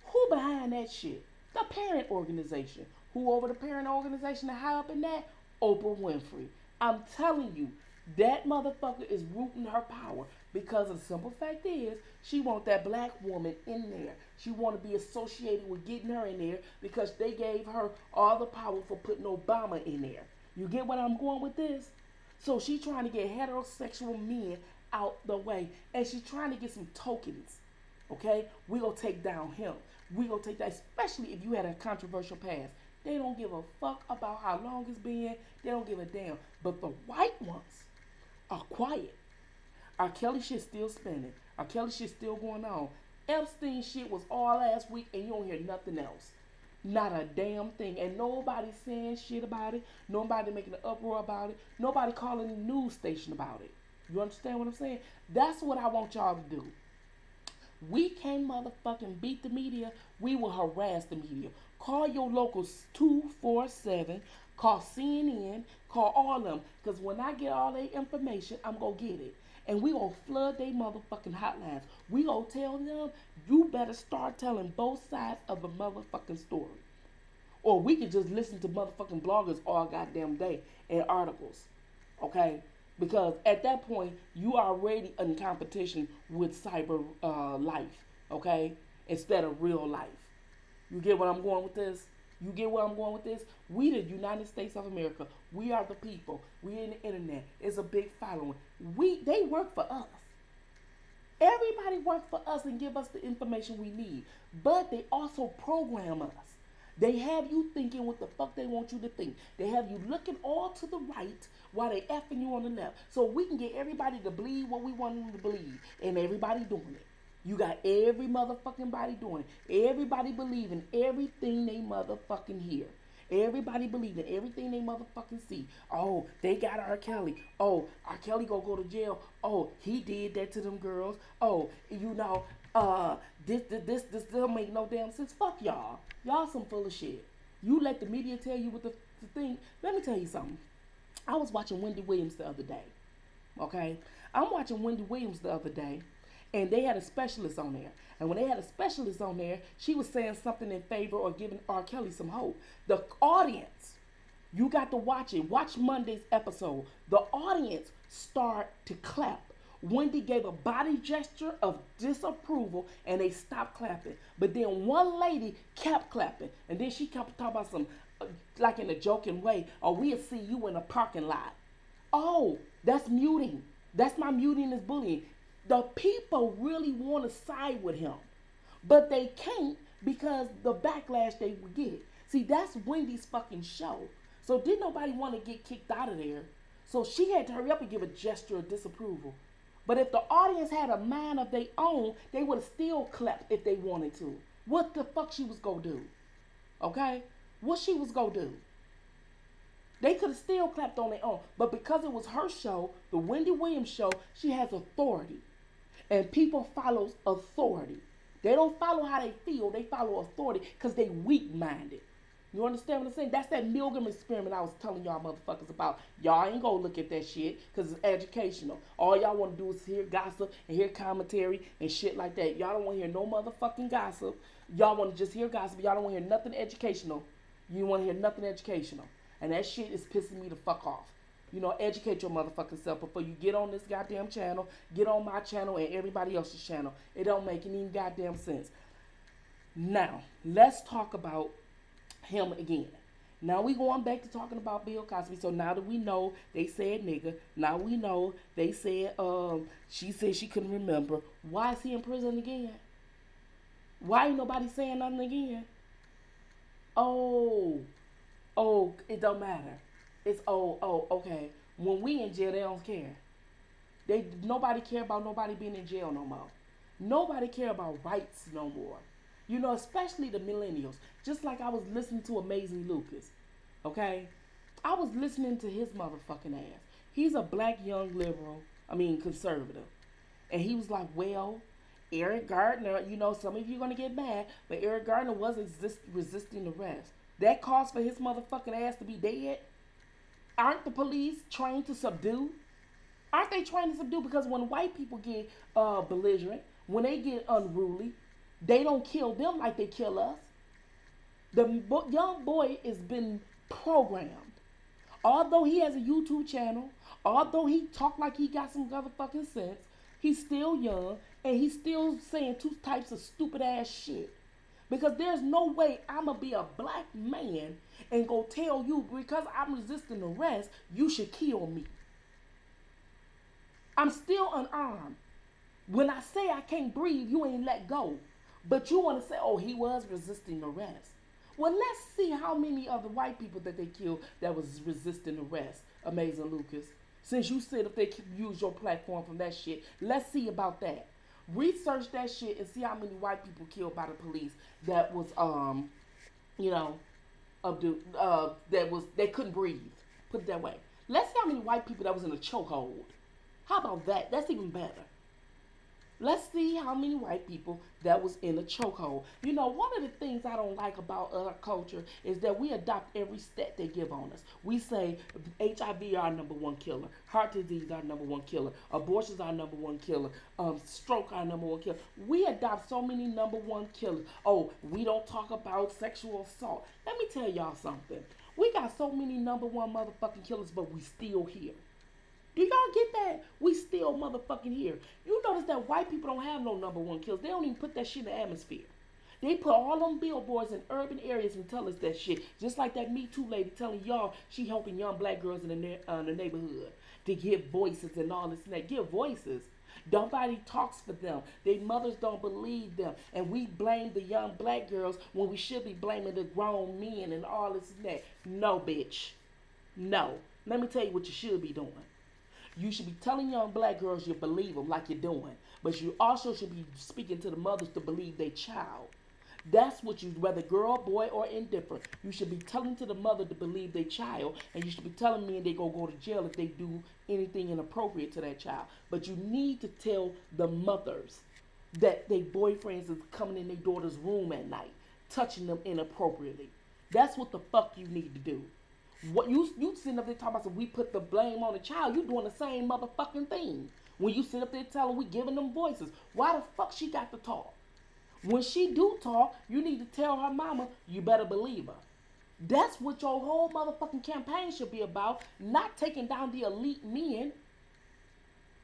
Who behind that shit? The parent organization. Who over the parent organization and high up in that? Oprah Winfrey. I'm telling you, that motherfucker is rooting her power, because the simple fact is, she want that black woman in there. She want to be associated with getting her in there, because they gave her all the power for putting Obama in there. You get what I'm going with this? So she trying to get heterosexual men out the way, and she's trying to get some tokens. Okay, we gonna take down him. We gonna take that, especially if you had a controversial past. They don't give a fuck about how long it's been. They don't give a damn. But the white ones are quiet. R. Kelly shit still spinning. R. Kelly shit still going on. Epstein shit was all last week, and you don't hear nothing else. Not a damn thing. And nobody saying shit about it. Nobody making an uproar about it. Nobody calling the news station about it. You understand what I'm saying? That's what I want y'all to do. We can't motherfucking beat the media. We will harass the media. Call your local 247. Call CNN. Call all of them. Because when I get all their information, I'm going to get it. And we going to flood their motherfucking hotlines. We going to tell them, you better start telling both sides of the motherfucking story. Or we can just listen to motherfucking bloggers all goddamn day and articles. Okay? Because at that point, you are already in competition with cyber life, okay? instead of real life. You get where I'm going with this? You get where I'm going with this? We, the United States of America, we are the people. We in the internet. It's a big following. They work for us. Everybody works for us and give us the information we need. But they also program us. They have you thinking what the fuck they want you to think. They have you looking all to the right while they effing you on the left. So we can get everybody to believe what we want them to believe. And everybody doing it. You got every motherfucking body doing it. Everybody believing everything they motherfucking hear. Everybody believing everything they motherfucking see. Oh, they got R. Kelly. Oh, R. Kelly gonna go to jail. Oh, he did that to them girls. Oh, you know, this don't make no damn sense. Fuck y'all. Y'all some full of shit. You let the media tell you what the thing. Let me tell you something. I was watching Wendy Williams the other day. Okay? I'm watching Wendy Williams the other day. And they had a specialist on there. And when they had a specialist on there, she was saying something in favor or giving R. Kelly some hope. The audience, you got to watch it. Watch Monday's episode. The audience start to clap. Wendy gave a body gesture of disapproval and they stopped clapping. But then one lady kept clapping. And then she kept talking about some, like in a joking way, oh, we'll see you in a parking lot. Oh, that's muting. That's my muting is bullying. The people really want to side with him, but they can't because the backlash they would get. See, that's Wendy's fucking show. So didn't nobody want to get kicked out of there. So she had to hurry up and give a gesture of disapproval. But if the audience had a mind of their own, they would have still clapped if they wanted to. What the fuck she was going to do? Okay? What she was going to do? They could have still clapped on their own. But because it was her show, the Wendy Williams show, she has authority. And people follow authority. They don't follow how they feel. They follow authority because they weak-minded. You understand what I'm saying? That's that Milgram experiment I was telling y'all motherfuckers about. Y'all ain't gonna look at that shit because it's educational. All y'all want to do is hear gossip and hear commentary and shit like that. Y'all don't want to hear no motherfucking gossip. Y'all want to just hear gossip. Y'all don't want to hear nothing educational. You want to hear nothing educational. And that shit is pissing me the fuck off. You know, educate your motherfucking self before you get on this goddamn channel, get on my channel and everybody else's channel. It don't make any goddamn sense. Now, let's talk about him again. Now we going back to talking about Bill Cosby. So now that we know they said nigga, now we know they said, she said she couldn't remember. Why is he in prison again? Why ain't nobody saying nothing again? Oh, it don't matter. It's okay. When we in jail, they don't care. Nobody care about nobody being in jail no more. Nobody care about rights no more. You know, especially the millennials. Just like I was listening to Amazing Lucas. Okay? I was listening to his motherfucking ass. He's a black young conservative. And he was like, well, Eric Gardner, you know, some of you are going to get mad, but Eric Gardner was resisting arrest. That caused for his motherfucking ass to be dead. Aren't the police trained to subdue? Aren't they trained to subdue? Because when white people get belligerent, when they get unruly, they don't kill them like they kill us. The young boy has been programmed. Although he has a YouTube channel, although he talk like he got some motherfucking sense, he's still young and he's still saying two types of stupid ass shit. Because there's no way I'm going to be a black man and go tell you because I'm resisting arrest, you should kill me. I'm still unarmed. When I say I can't breathe, you ain't let go. But you want to say, oh, he was resisting arrest. Well, let's see how many of the white people that they killed that was resisting arrest, Amazing Lucas. Since you said if they use your platform from that shit, let's see about that. Research that shit and see how many white people killed by the police that was, they couldn't breathe. Put it that way. Let's see how many white people that was in a chokehold. How about that? That's even better. Let's see how many white people that was in a chokehold. You know, one of the things I don't like about our culture is that we adopt every stat they give on us. We say HIV our number one killer, heart disease our number one killer, abortions our number one killer, stroke our number one killer. We adopt so many number one killers. Oh, we don't talk about sexual assault. Let me tell y'all something. We got so many number one motherfucking killers, but we still here. Do y'all get that? We still motherfucking here. You notice that white people don't have no number one kills. They don't even put that shit in the atmosphere. They put all them billboards in urban areas and tell us that shit. Just like that Me Too lady telling y'all she helping young black girls in the neighborhood to give voices and all this and that. Give voices. Nobody talks for them. Their mothers don't believe them. And we blame the young black girls when we should be blaming the grown men and all this and that. No, bitch. No. Let me tell you what you should be doing. You should be telling young black girls you believe them like you're doing. But you also should be speaking to the mothers to believe their child. That's what you, whether girl, boy, or indifferent, you should be telling to the mother to believe their child, and you should be telling men they go to jail if they do anything inappropriate to that child. But you need to tell the mothers that their boyfriends is coming in their daughter's room at night, touching them inappropriately. That's what the fuck you need to do. What you sitting up there talking about, so we put the blame on the child, you doing the same motherfucking thing. When you sit up there telling we giving them voices, why the fuck she got to talk? When she do talk, you need to tell her mama, you better believe her. That's what your whole motherfucking campaign should be about, not taking down the elite men.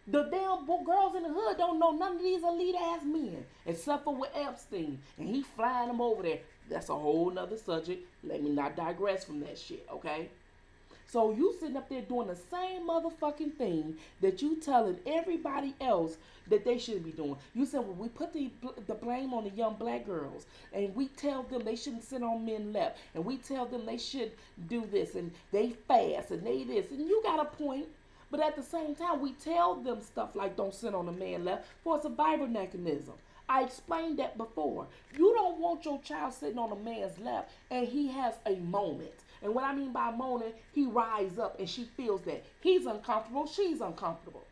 The damn girls in the hood don't know none of these elite ass men, except for with Epstein, and he flying them over there. That's a whole nother subject. Let me not digress from that shit, okay? So you sitting up there doing the same motherfucking thing that you telling everybody else that they should be doing. You said, well, we put the blame on the young black girls, and we tell them they shouldn't sit on men left, and we tell them they should do this, and they fast, and they this, and you got a point. But at the same time, we tell them stuff like don't sit on a man left for a survival mechanism. I explained that before. You don't want your child sitting on a man's lap and he has a moment. And what I mean by moment, he rise up and she feels that he's uncomfortable, she's uncomfortable.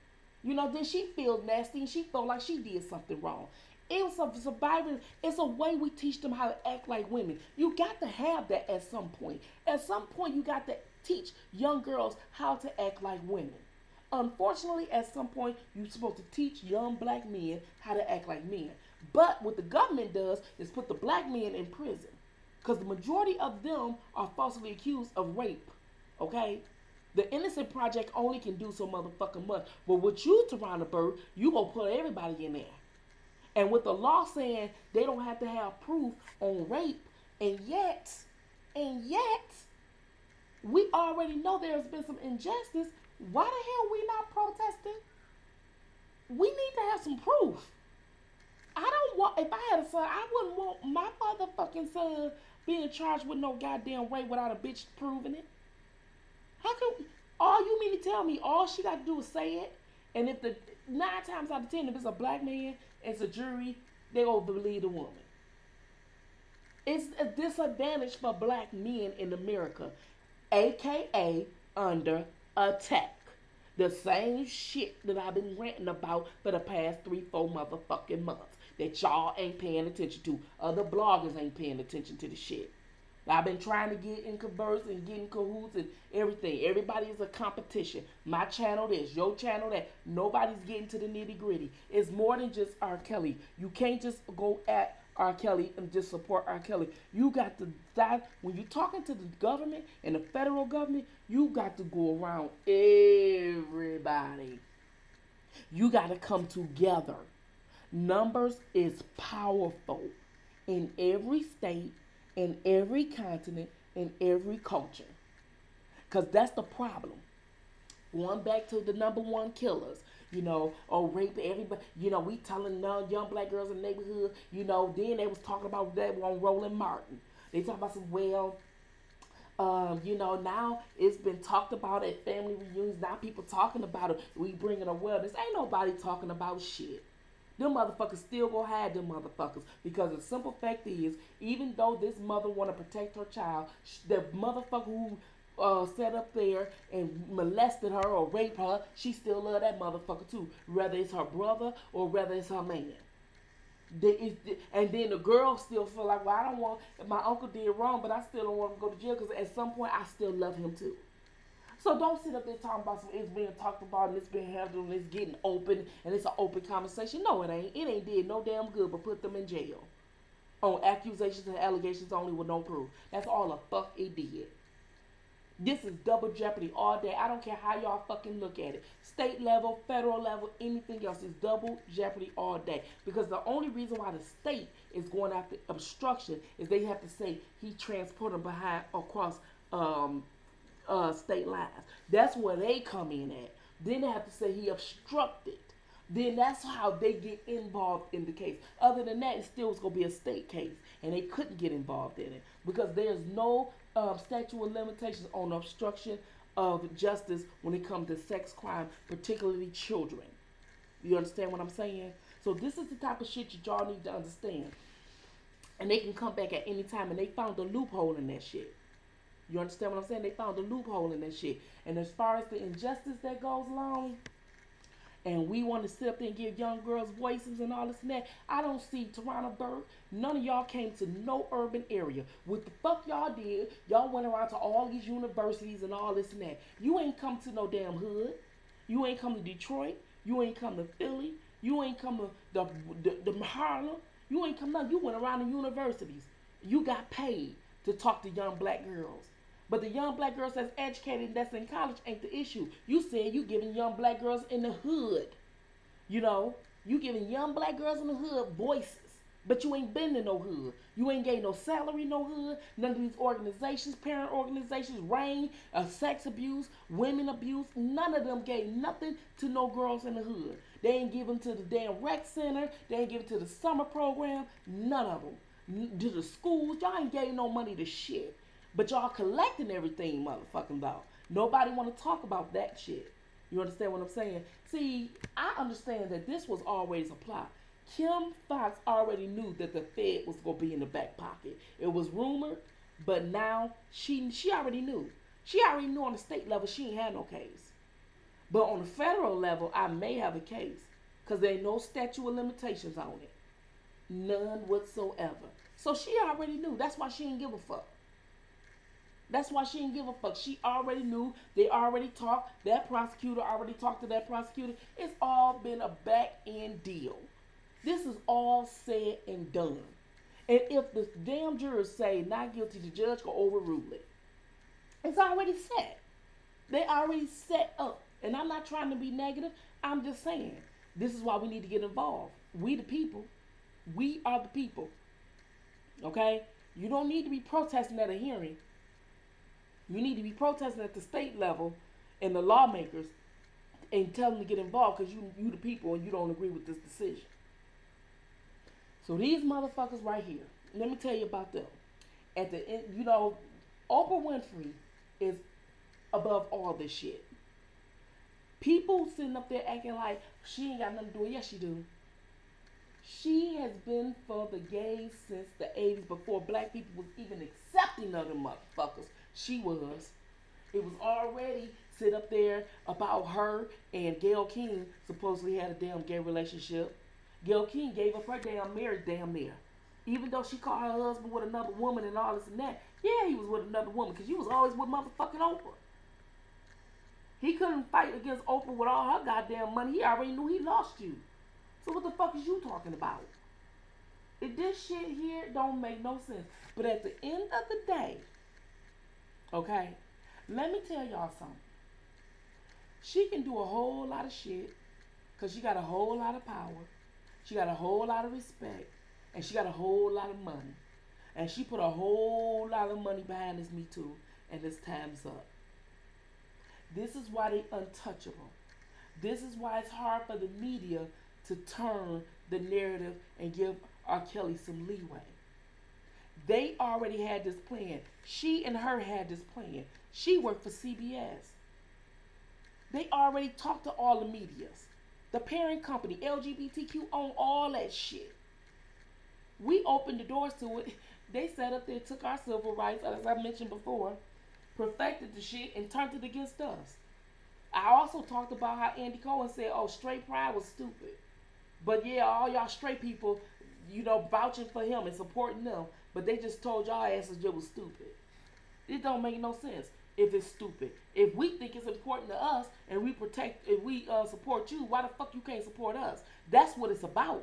You know, then she feels nasty and she felt like she did something wrong. It's a survival. It's a way we teach them how to act like women. You got to have that at some point. At some point, you got to teach young girls how to act like women. Unfortunately, at some point, you're supposed to teach young black men how to act like men. But what the government does is put the black men in prison. Because the majority of them are falsely accused of rape. Okay? The Innocent Project only can do so motherfucking much. But with you, Tarana Bird, you gonna put everybody in there. And with the law saying they don't have to have proof on rape, and yet, we already know there's been some injustice. Why the hell we not protesting? We need to have some proof. I don't want, if I had a son, I wouldn't want my motherfucking son being charged with no goddamn rape without a bitch proving it. How can, all you mean to tell me, all she got to do is say it? And if 9 times out of 10, if it's a black man, it's a jury, they gonna believe the woman. It's a disadvantage for black men in America, AKA under attack. The same shit that I've been ranting about for the past 3-4 motherfucking months that y'all ain't paying attention to. Other bloggers ain't paying attention to the shit. I've been trying to get in converse and get in cahoots and everything. Everybody is a competition. My channel this, your channel that. Nobody's getting to the nitty gritty. It's more than just R. Kelly. You can't just go at R. Kelly and just support R. Kelly. You got to decide, when you're talking to the government and the federal government, you got to go around everybody. You got to come together. Numbers is powerful in every state, in every continent, in every culture. Because that's the problem. Going back to the #1 killers, you know, or rape everybody, you know, we telling young black girls in the neighborhood, you know, then they was talking about that on Roland Martin. They talk about some, well, you know, now it's been talked about at family reunions. Now people talking about it. We bringing awareness. Ain't nobody talking about shit. Them motherfuckers still gonna hide them motherfuckers, because the simple fact is, even though this mother want to protect her child, the motherfucker who sat up there and molested her or raped her, she still love that motherfucker too, whether it's her brother or whether it's her man. And then the girl still feel like, well, I don't want, my uncle did wrong, but I still don't want him to go to jail, because at some point I still love him too. So don't sit up there talking about some, it's being talked about and it's being handled and it's getting open and it's an open conversation. No, it ain't. It ain't did no damn good but put them in jail on accusations and allegations only with no proof. That's all the fuck it did. This is double jeopardy all day. I don't care how y'all fucking look at it. State level, federal level, anything else is double jeopardy all day. Because the only reason why the state is going after obstruction is they have to say he transported behind across state lines. That's where they come in at. Then they have to say he obstructed. Then that's how they get involved in the case. Other than that, it still was going to be a state case. And they couldn't get involved in it. Because there's no statute of limitations on obstruction of justice when it comes to sex crime, particularly children. You understand what I'm saying? So this is the type of shit that y'all need to understand. And they can come back at any time, and they found a loophole in that shit. You understand what I'm saying? They found a loophole in that shit. And as far as the injustice that goes along, and we want to sit up there and give young girls voices and all this and that, I don't see Toronto Burke. None of y'all came to no urban area. What the fuck y'all did, y'all went around to all these universities and all this and that. You ain't come to no damn hood. You ain't come to Detroit. You ain't come to Philly. You ain't come to the Harlem. You ain't come nothing. You went around the universities. You got paid to talk to young black girls. But the young black girls that's educated, that's in college, ain't the issue. You said you giving young black girls in the hood. You know, you giving young black girls in the hood voices. But you ain't been in no hood. You ain't gave no salary, no hood. None of these organizations, parent organizations, RAIN, sex abuse, women abuse, none of them gave nothing to no girls in the hood. They ain't give them to the damn rec center. They ain't give it to the summer program. None of them. To the schools, y'all ain't gave no money to shit. But y'all collecting everything, motherfucking though. Nobody want to talk about that shit. You understand what I'm saying? See, I understand that this was always a plot. Kim Fox already knew that the Fed was going to be in the back pocket. It was rumored, but now she already knew. She already knew on the state level she ain't had no case. But on the federal level, I may have a case. Because there ain't no statute of limitations on it. None whatsoever. So she already knew. That's why she didn't give a fuck. That's why she didn't give a fuck. She already knew. They already talked. That prosecutor already talked to that prosecutor. It's all been a back-end deal. This is all said and done. And if the damn jurors say not guilty, the judge will overrule it. It's already set. They already set up. And I'm not trying to be negative. I'm just saying, this is why we need to get involved. We the people. We are the people. Okay? You don't need to be protesting at a hearing. You need to be protesting at the state level and the lawmakers and tell them to get involved because you the people and you don't agree with this decision. So these motherfuckers right here, let me tell you about them. At the end, you know, Oprah Winfrey is above all this shit. People sitting up there acting like she ain't got nothing to do with it. Yes, she do. She has been for the gays since the 80s before black people was even accepting of them motherfuckers. She was. It was already sit up there about her and Gayle King supposedly had a damn gay relationship. Gayle King gave up her damn marriage damn near. Even though she caught her husband with another woman and all this and that. Yeah, he was with another woman because he was always with motherfucking Oprah. He couldn't fight against Oprah with all her goddamn money. He already knew he lost you. So what the fuck is you talking about? If this shit here don't make no sense. But at the end of the day, okay, let me tell y'all something. She can do a whole lot of shit because she got a whole lot of power. She got a whole lot of respect. And she got a whole lot of money. And she put a whole lot of money behind this Me Too. And this time's up. This is why they untouchable. This is why it's hard for the media to turn the narrative and give R. Kelly some leeway. They already had this plan. She and her had this plan. She worked for CBS. They already talked to all the medias. The parent company, LGBTQ, own all that shit. We opened the doors to it. They sat up there, took our civil rights, as I mentioned before, perfected the shit, and turned it against us. I also talked about how Andy Cohen said, oh, straight pride was stupid. But yeah, all y'all straight people, you know, vouching for him and supporting them, but they just told y'all asses it was stupid. It don't make no sense if it's stupid. If we think it's important to us and we support you, why the fuck you can't support us? That's what it's about.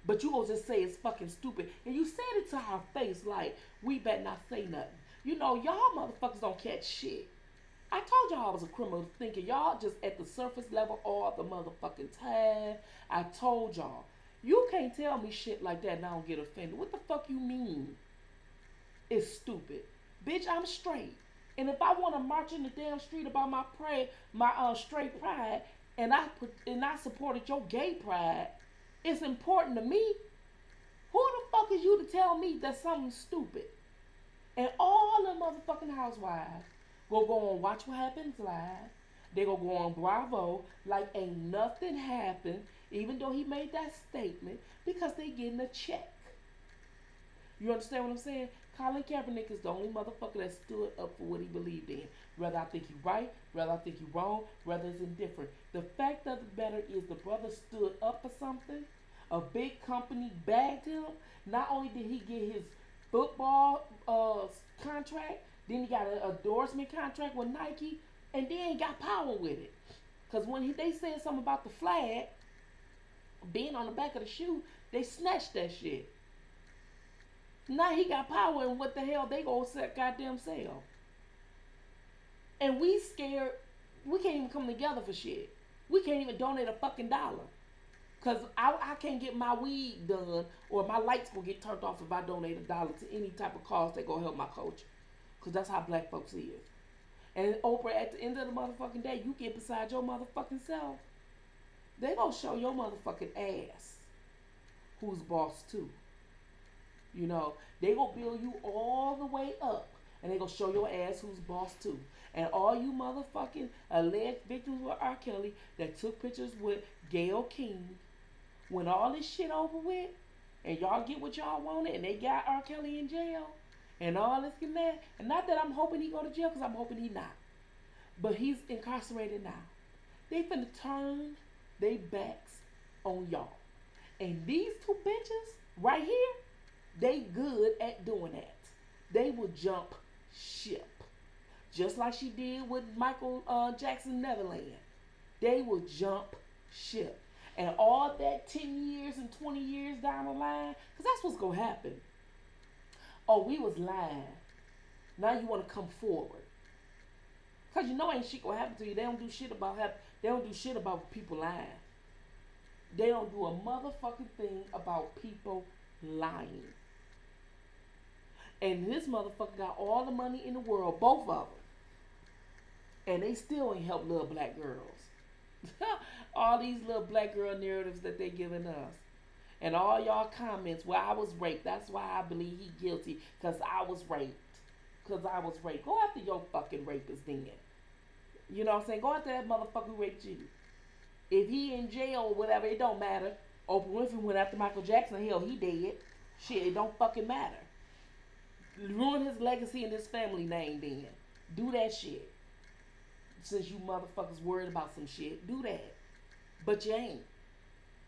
But you gonna just say it's fucking stupid. And you said it to our face like, we better not say nothing. You know, y'all motherfuckers don't catch shit. I told y'all I was a criminal thinker. Y'all just at the surface level all the motherfucking time. I told y'all. You can't tell me shit like that and I don't get offended. What the fuck you mean? It's stupid. Bitch, I'm straight. And if I want to march in the damn street about my straight pride, and I supported your gay pride, it's important to me. Who the fuck is you to tell me that's something stupid? And all the motherfucking housewives go on Watch What Happens Live. They go on Bravo like ain't nothing happened, even though he made that statement, because they getting a check. You understand what I'm saying? Colin Kaepernick is the only motherfucker that stood up for what he believed in. Whether I think he's right, whether I think he's wrong, whether it's indifferent. The fact of the matter is the brother stood up for something. A big company bagged him. Not only did he get his football contract, then he got an endorsement contract with Nike, and then got power with it. Because when they said something about the flag being on the back of the shoe, they snatched that shit. Now he got power, and what the hell they gonna goddamn sell? And we scared. We can't even come together for shit. We can't even donate a fucking dollar. Because I can't get my weed done, or my lights will get turned off if I donate $1 to any type of cause that gonna help my culture. Because that's how black folks is. And Oprah, at the end of the motherfucking day, you get beside your motherfucking self, they gonna show your motherfucking ass who's boss too. You know, they gonna build you all the way up, and they gonna show your ass who's boss too. And all you motherfucking alleged victims with R. Kelly that took pictures with Gayle King, when all this shit over with, and y'all get what y'all wanted, and they got R. Kelly in jail, and all this and that, and not that I'm hoping he go to jail, because I'm hoping he not, but he's incarcerated now. They finna turn their backs on y'all. And these two bitches right here, they good at doing that. They will jump ship. Just like she did with Michael Jackson Neverland. They will jump ship. And all that 10 years and 20 years down the line, because that's what's going to happen. Oh, we was lying. Now you want to come forward. Because you know ain't shit going to happen to you. They don't do shit about people lying. They don't do a motherfucking thing about people lying. And this motherfucker got all the money in the world, both of them. And they still ain't help little black girls. All these little black girl narratives that they giving us. And all y'all comments, well, I was raped. That's why I believe he guilty. Because I was raped. Because I was raped. Go after your fucking rapist then. You know what I'm saying? Go after that motherfucker who raped you. If he in jail or whatever, it don't matter. Oprah Winfrey went after Michael Jackson. Hell, he dead. Shit, it don't fucking matter. Ruin his legacy and his family name then. Do that shit. Since you motherfuckers worried about some shit, do that. But you ain't.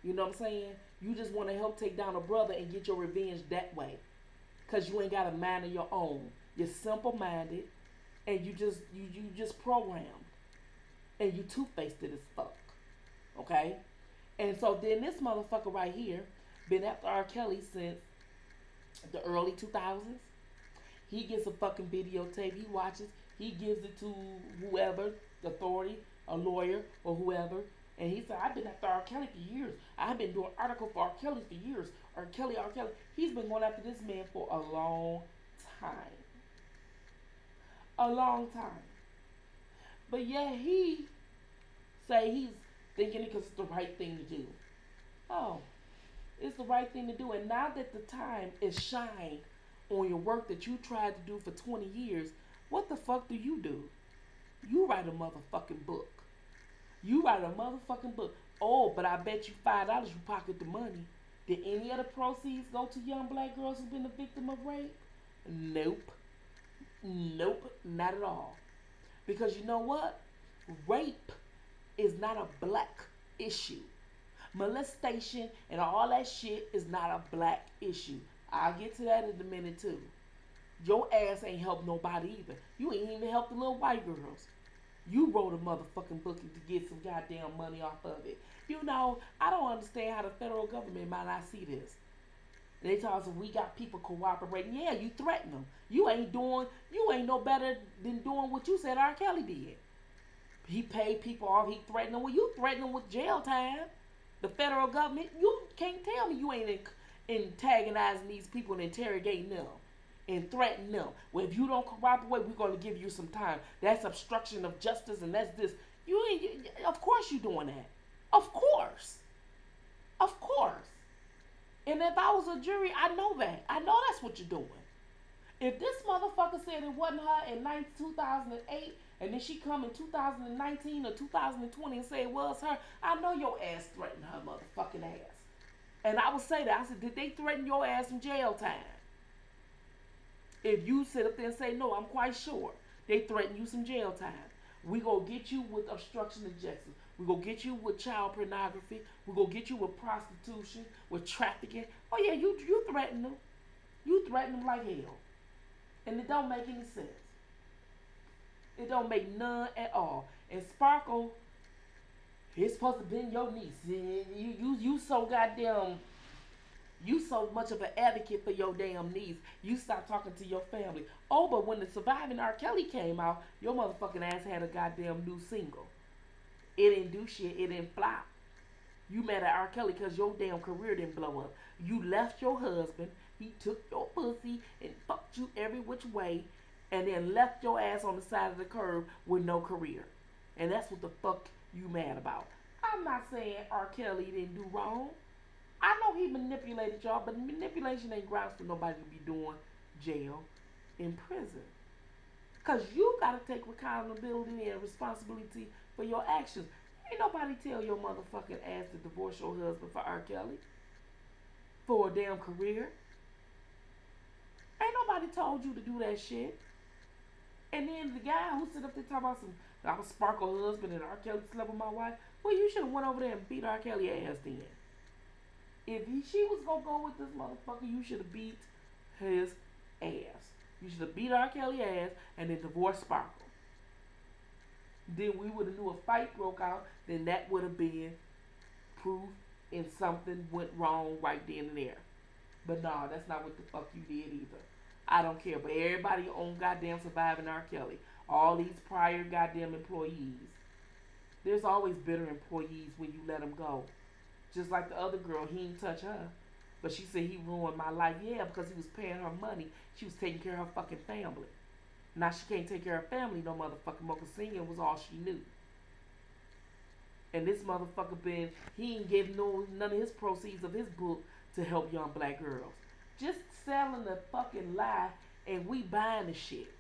You know what I'm saying? You just want to help take down a brother and get your revenge that way. Because you ain't got a mind of your own. You're simple-minded. And you just programmed. And you two-faced it as fuck. Okay? And so then this motherfucker right here been after R. Kelly since the early 2000s. He gets a fucking videotape. He watches. He gives it to whoever, the authority, a lawyer, or whoever. And he said, I've been after R. Kelly for years. I've been doing articles for R. Kelly for years. R. Kelly. He's been going after this man for a long time. A long time. But yeah, he say he's thinking it because it's the right thing to do. Oh, it's the right thing to do. And now that the time is shined on your work that you tried to do for 20 years, what the fuck do? You write a motherfucking book. You write a motherfucking book. Oh, but I bet you $5 you pocket the money. Did any of the proceeds go to young black girls who've been a victim of rape? Nope. Nope, not at all. Because you know what? Rape is not a black issue. Molestation and all that shit is not a black issue. I'll get to that in a minute too. Your ass ain't helped nobody either. You ain't even helped the little white girls. You wrote a motherfucking book to get some goddamn money off of it. You know, I don't understand how the federal government might not see this. And they tell us we got people cooperating. Yeah, you threaten them. You ain't no better than doing what you said R. Kelly did. He paid people off. He threatened them. Well, you threatened them with jail time. The federal government, you can't tell me you ain't antagonizing these people and interrogating them and threatening them. Well, if you don't cooperate, we're going to give you some time. That's obstruction of justice, and that's this. Of course you're doing that. Of course. Of course. And if I was a jury, I know that. I know that's what you're doing. If this motherfucker said it wasn't her in 2008, and then she come in 2019 or 2020 and say it was her, I know your ass threatened her motherfucking ass. And I would say that. I said, did they threaten your ass in jail time? If you sit up there and say, no, I'm quite sure they threatened you some jail time. We gonna get you with obstruction of justice. We gonna get you with child pornography. We gonna get you with prostitution, with trafficking. Oh yeah, you threaten them. You threaten them like hell. And it don't make any sense. It don't make none at all. And Sparkle, he's supposed to be your niece. You so goddamn, you so much of an advocate for your damn niece. You stop talking to your family. Oh, but when the Surviving R. Kelly came out, your motherfucking ass had a goddamn new single. It didn't do shit. It didn't flop. You mad at R. Kelly because your damn career didn't blow up. You left your husband. He took your pussy and fucked you every which way, and then left your ass on the side of the curb with no career. And that's what the fuck you mad about. I'm not saying R. Kelly didn't do wrong. I know he manipulated y'all, but manipulation ain't grounds for nobody to be doing jail in prison. Because you got to take accountability and responsibility for your actions. Ain't nobody tell your motherfucking ass to divorce your husband for R. Kelly. For a damn career. Ain't nobody told you to do that shit. And then the guy who sit up there talking about I was Sparkle husband and R. Kelly slept with my wife. Well, you should have went over there and beat R. Kelly ass then. If she was going to go with this motherfucker, you should have beat his ass. You should have beat R. Kelly ass and then divorced Sparkle. Then we would have knew a fight broke out, then that would have been proof and something went wrong right then and there. But no, that's not what the fuck you did either. I don't care. But everybody on goddamn Surviving R. Kelly, all these prior goddamn employees, there's always bitter employees when you let them go. Just like the other girl, he didn't touch her. But she said he ruined my life. Yeah, because he was paying her money. She was taking care of her fucking family. Now she can't take care of her family no motherfucking more because singing was all she knew. And this motherfucker he ain't gave none of his proceeds of his book to help young black girls. Just selling the fucking lie and we buying the shit.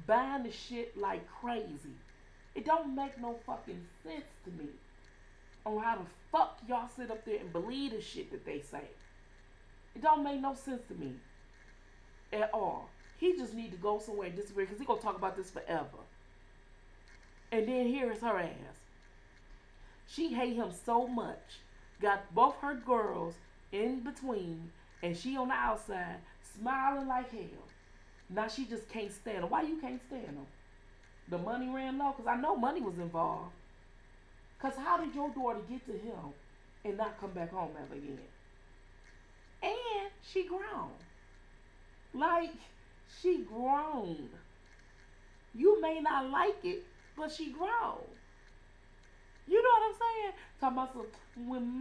Buying the shit like crazy. It don't make no fucking sense to me on how the fuck y'all sit up there and believe the shit that they say. It don't make no sense to me at all. He just need to go somewhere and disappear because he gonna talk about this forever. And then here is her ass. She hate him so much. Got both her girls in between and she on the outside smiling like hell. Now she just can't stand him. Why you can't stand him? The money ran low? Because I know money was involved. Because how did your daughter get to him and not come back home ever again? And she grown. Like, she grown. You may not like it, but she grown. You know what I'm saying? Talking about some, when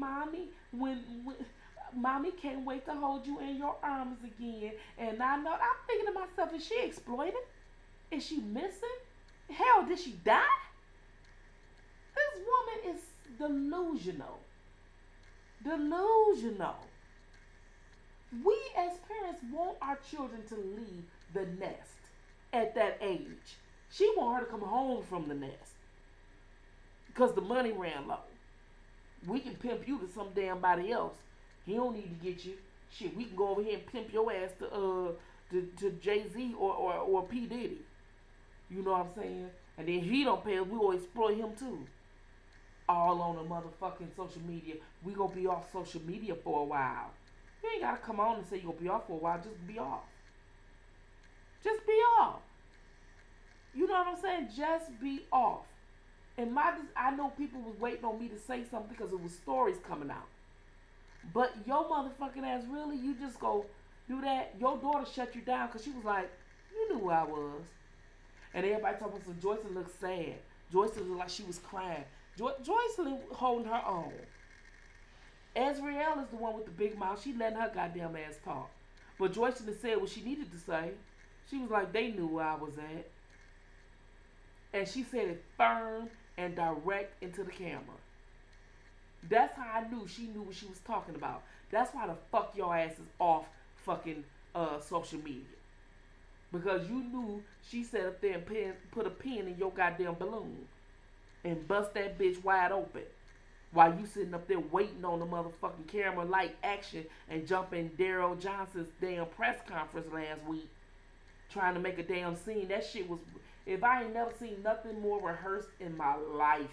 mommy can't wait to hold you in your arms again. And I know, I'm thinking to myself, is she exploited? Is she missing? Hell, did she die? This woman is delusional. Delusional. We as parents want our children to leave the nest at that age. She want her to come home from the nest because the money ran low. We can pimp you to some damn body else. He don't need to get you. Shit, we can go over here and pimp your ass to Jay-Z or P. Diddy. You know what I'm saying? And then he don't pay us, we will exploit him too. All on the motherfucking social media. We gonna be off social media for a while. You ain't gotta come on and say you gonna be off for a while. Just be off. Just be off. You know what I'm saying? Just be off. And I know people was waiting on me to say something because it was stories coming out. But your motherfucking ass, really, you just go do that? Your daughter shut you down because she was like, you knew who I was. And everybody talking about some Joycelyn looked sad. Joycelyn looked like she was crying. Joycelyn holding her own. Azriel is the one with the big mouth. She letting her goddamn ass talk. But Joycelyn said what she needed to say. She was like, they knew where I was at. And she said it firm and direct into the camera. That's how I knew she knew what she was talking about. That's why the fuck your ass is off fucking social media. Because you knew she sat up there and put a pin in your goddamn balloon and bust that bitch wide open. While you sitting up there waiting on the motherfucking camera like action and jumping Daryl Johnson's damn press conference last week trying to make a damn scene. That shit was, if I ain't never seen nothing more rehearsed in my life,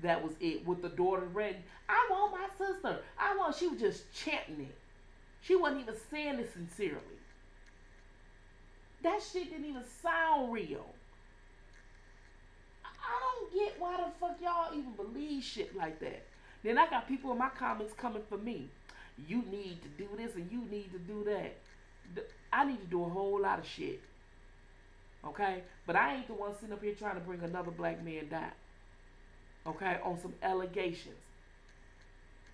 that was it. With the daughter ready, I want my sister. She was just chanting it. She wasn't even saying it sincerely. That shit didn't even sound real. I don't get why the fuck y'all even believe shit like that. Then I got people in my comments coming for me. You need to do this and you need to do that. I need to do a whole lot of shit. Okay? But I ain't the one sitting up here trying to bring another black man down. Okay? On some allegations.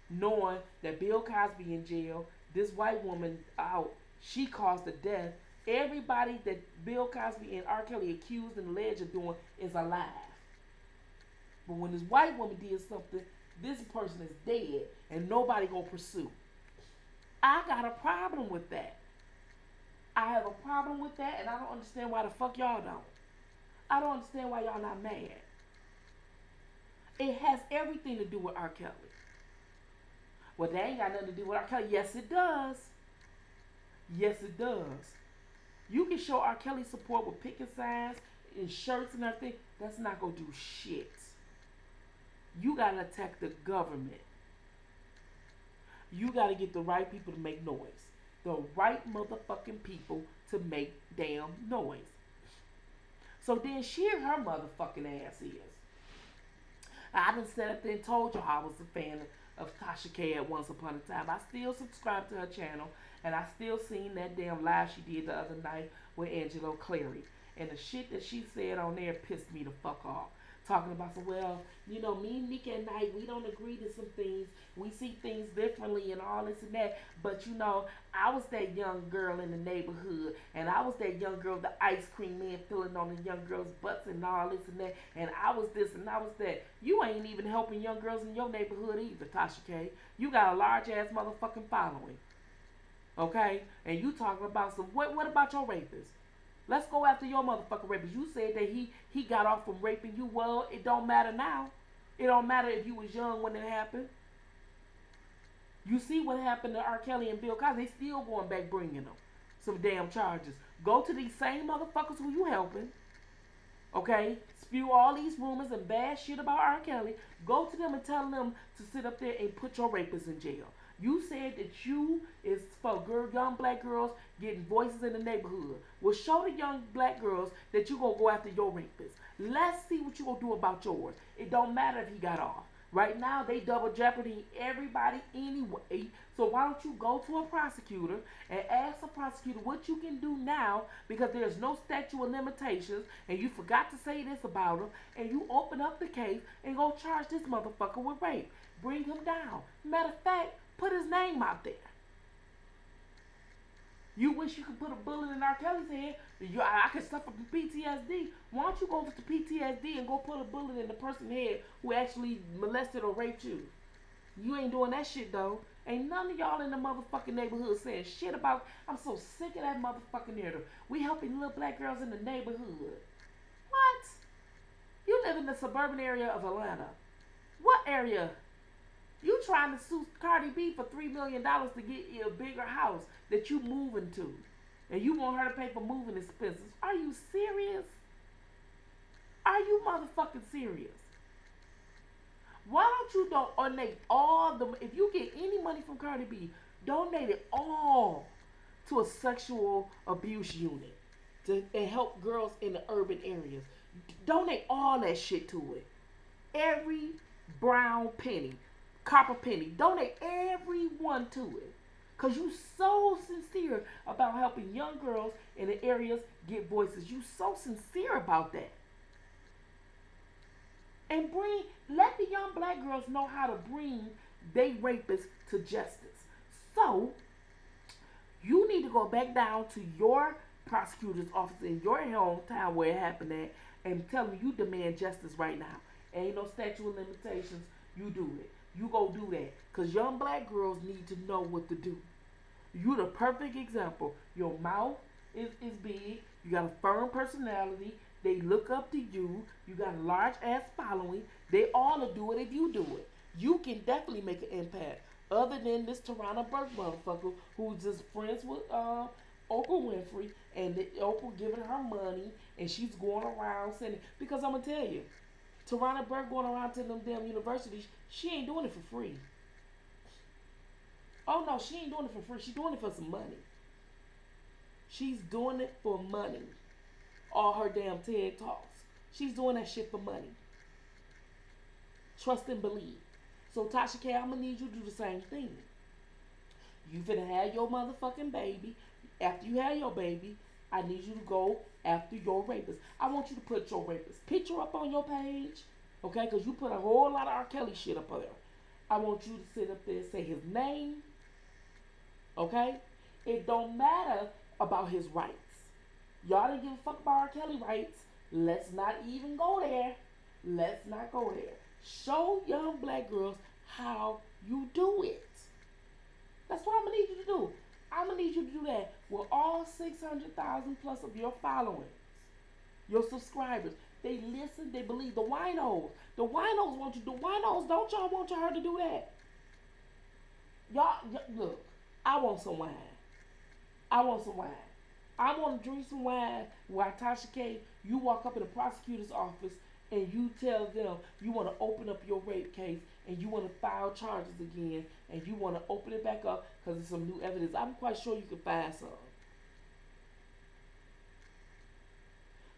Knowing that Bill Cosby in jail, this white woman out, she caused the death. Everybody that Bill Cosby and R. Kelly accused and alleged of doing is alive. But when this white woman did something, this person is dead and nobody gonna pursue. I got a problem with that. I have a problem with that, and I don't understand why the fuck y'all don't. I don't understand why y'all not mad. It has everything to do with R. Kelly. Well, that ain't got nothing to do with R. Kelly. Yes, it does. Yes, it does. You can show R. Kelly support with picket signs and shirts and everything. That's not going to do shit. You got to attack the government. You got to get the right people to make noise. The right motherfucking people to make damn noise. So then here her motherfucking ass is. I done sat up there and told you I was a fan of Tasha K at once upon a time. I still subscribe to her channel, and I still seen that damn live she did the other night with Angelo Clary. And the shit that she said on there pissed me the fuck off. Talking about, so, well, you know, me and Nick at night, we don't agree to some things. We see things differently and all this and that. But, you know, I was that young girl in the neighborhood. And I was that young girl, the ice cream man filling on the young girls' butts and all this and that. And I was this and I was that. You ain't even helping young girls in your neighborhood either, Tasha K. You got a large-ass motherfucking following. Okay? And you talking about some, what about your rapists? Let's go after your motherfucking rapist. You said that he got off from raping you. Well, it don't matter now. It don't matter if you was young when it happened. You see what happened to R. Kelly and Bill Cosby. They still going back bringing them some damn charges. Go to these same motherfuckers who you helping. Okay? Spew all these rumors and bad shit about R. Kelly. Go to them and tell them to sit up there and put your rapists in jail. You said that you is for young black girls getting voices in the neighborhood. Well, show the young black girls that you going to go after your rapists. Let's see what you going to do about yours. It don't matter if he got off. Right now, they double jeopardy everybody anyway. So why don't you go to a prosecutor and ask the prosecutor what you can do now, because there's no statute of limitations and you forgot to say this about him, and you open up the case and go charge this motherfucker with rape. Bring him down. Matter of fact, put his name out there. You wish you could put a bullet in R. Kelly's head. I could suffer from PTSD. Why don't you go to the PTSD and go put a bullet in the person's head who actually molested or raped you? You ain't doing that shit, though. Ain't none of y'all in the motherfucking neighborhood saying shit about, I'm so sick of that motherfucking narrative. We helping little black girls in the neighborhood. What? You live in the suburban area of Atlanta. What area? You trying to sue Cardi B for $3 million to get you a bigger house that you moving to. And you want her to pay for moving expenses. Are you serious? Are you motherfucking serious? Why don't you donate all the, if you get any money from Cardi B, donate it all to a sexual abuse unit and help girls in the urban areas. Donate all that shit to it. Every brown penny. Copper penny. Donate everyone to it. Because you so sincere about helping young girls in the areas get voices. You so sincere about that. And let the young black girls know how to bring they rapists to justice. So, you need to go back down to your prosecutor's office in your hometown where it happened at and tell them you demand justice right now. Ain't no statute of limitations. You do it. You go do that. Because young black girls need to know what to do. You the perfect example. Your mouth is big. You got a firm personality. They look up to you. You got a large ass following. They all will do it if you do it. You can definitely make an impact. Other than this Tarana Burke motherfucker who's just friends with Oprah Winfrey, and Oprah giving her money, and she's going around sending. Because I'm gonna tell you, Tarana Burke going around to them damn universities, she ain't doing it for free. Oh no, she ain't doing it for free. She's doing it for some money. She's doing it for money. All her damn TED Talks. She's doing that shit for money. Trust and believe. So Tasha K, I'm gonna need you to do the same thing. You finna have your motherfucking baby. After you have your baby, I need you to go after your rapist. I want you to put your rapist picture up on your page, okay? Because you put a whole lot of R. Kelly shit up there. I want you to sit up there and say his name, okay? It don't matter about his rights. Y'all didn't give a fuck about R. Kelly rights. Let's not even go there. Let's not go there. Show young black girls how you do it. That's what I'm going to need you to do. I'm going to need you to do that with all 600,000 plus of your followings, your subscribers. They listen, they believe. The winos. The winos want you. The winos, don't y'all want her to do that? Y'all, look, I want some wine. I want some wine. I want to drink some wine while Tasha K, you walk up in the prosecutor's office and you tell them you want to open up your rape case and you want to file charges again and you want to open it back up because there's some new evidence. I'm quite sure you can find some.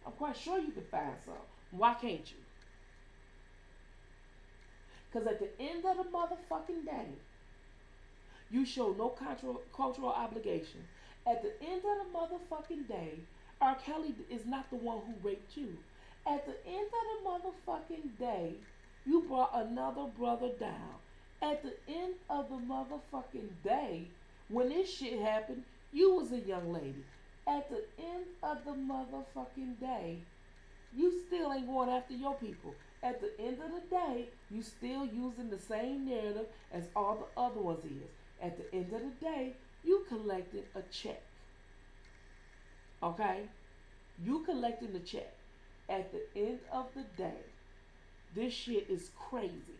I'm quite sure you can find some. Why can't you? Because at the end of the motherfucking day, you show no cultural obligation. At the end of the motherfucking day, R. Kelly is not the one who raped you. At the end of the motherfucking day, you brought another brother down. At the end of the motherfucking day, when this shit happened, you was a young lady. At the end of the motherfucking day, you still ain't going after your people. At the end of the day, you still using the same narrative as all the other ones is. At the end of the day, you collected a check. Okay? You collecting the check. At the end of the day, this shit is crazy.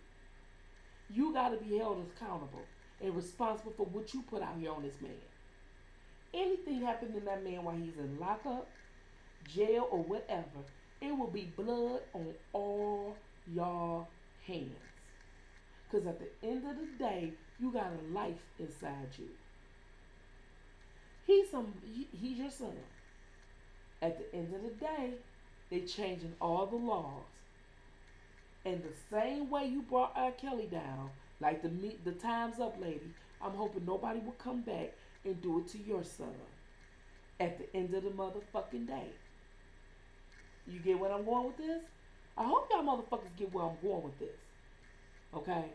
You got to be held accountable and responsible for what you put out here on this man. Anything happened to that man while he's in lockup, jail, or whatever, it will be blood on all y'all hands. Because at the end of the day, you got a life inside you. He's your son. At the end of the day, they changing all the laws. And the same way you brought R. Kelly down, like the Time's Up lady, I'm hoping nobody will come back and do it to your son. At the end of the motherfucking day. You get where I'm going with this? I hope y'all motherfuckers get where I'm going with this. Okay?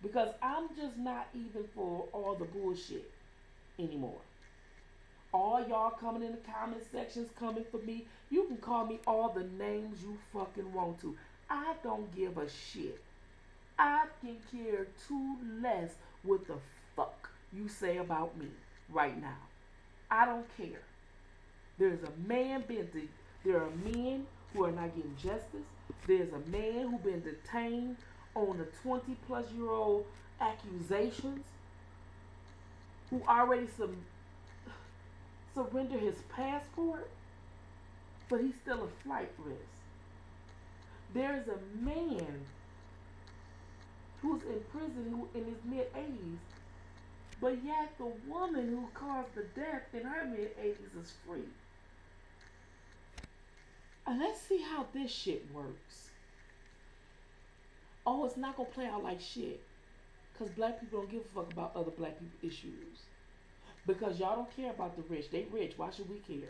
Because I'm just not even for all the bullshit anymore. All y'all coming in the comment sections coming for me. You can call me all the names you fucking want to. I don't give a shit. I can care too less what the fuck you say about me right now. I don't care. There are men who are not getting justice. There's a man who been detained on the 20-plus-year-old accusations, who already surrendered his passport, but he's still a flight risk. There's a man who's in prison who in his mid-80s, but yet the woman who caused the death in her mid-80s is free. And let's see how this shit works. Oh, it's not gonna play out like shit. Because black people don't give a fuck about other black people issues. Because y'all don't care about the rich. They rich. Why should we care?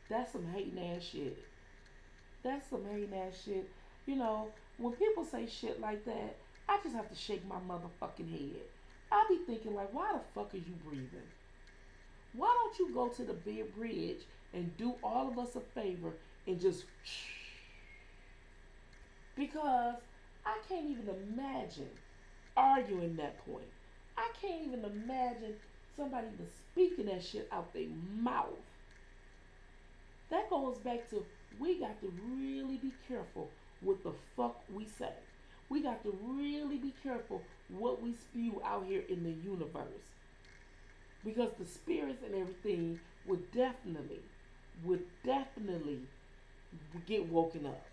That's some hating ass shit. That's some hating ass shit. You know, when people say shit like that, I just have to shake my motherfucking head. I be thinking like, why the fuck is you breathing? Why don't you go to the big bridge and do all of us a favor and just because I can't even imagine arguing that point. I can't even imagine somebody even speaking that shit out their mouth. That goes back to we got to really be careful what the fuck we say. We got to really be careful what we spew out here in the universe. Because the spirits and everything would definitely get woken up.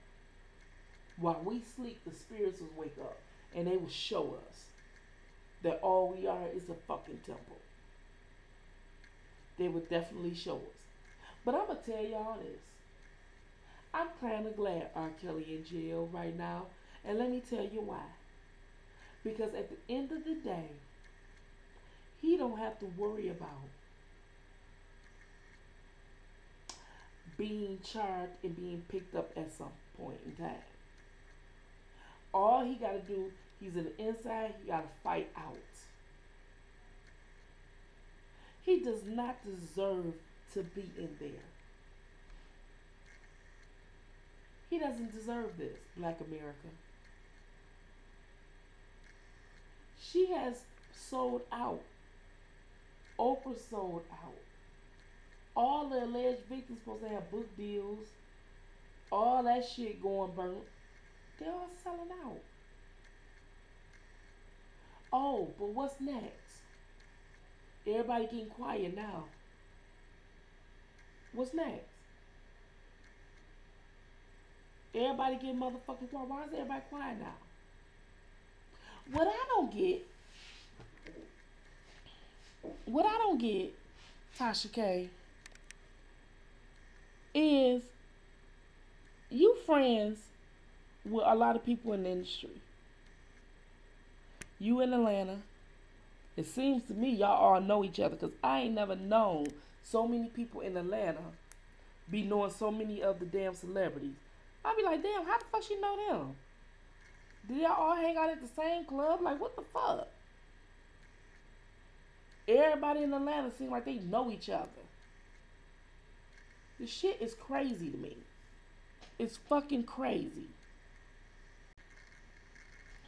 While we sleep, the spirits will wake up and they will show us that all we are is a fucking temple. They would definitely show us. But I'm going to tell y'all this. I'm kind of glad R. Kelly in jail right now. And let me tell you why. Because at the end of the day, he don't have to worry about being charged and being picked up at some point in time. All he got to do, he's in the inside, he got to fight out. He does not deserve to be in there. He doesn't deserve this, Black America. She has sold out. Oprah sold out. All the alleged victims supposed to have book deals. All that shit going burnt. They're all selling out. Oh, but what's next? Everybody getting quiet now. What's next? Everybody getting motherfucking quiet. Why is everybody quiet now? What I don't get, Tasha K, is you friends with a lot of people in the industry. You in Atlanta. It seems to me y'all all know each other because I ain't never known so many people in Atlanta be knowing so many of the damn celebrities. I be like, damn, how the fuck she know them? Did y'all all hang out at the same club? Like, what the fuck? Everybody in Atlanta seems like they know each other. This shit is crazy to me. It's fucking crazy.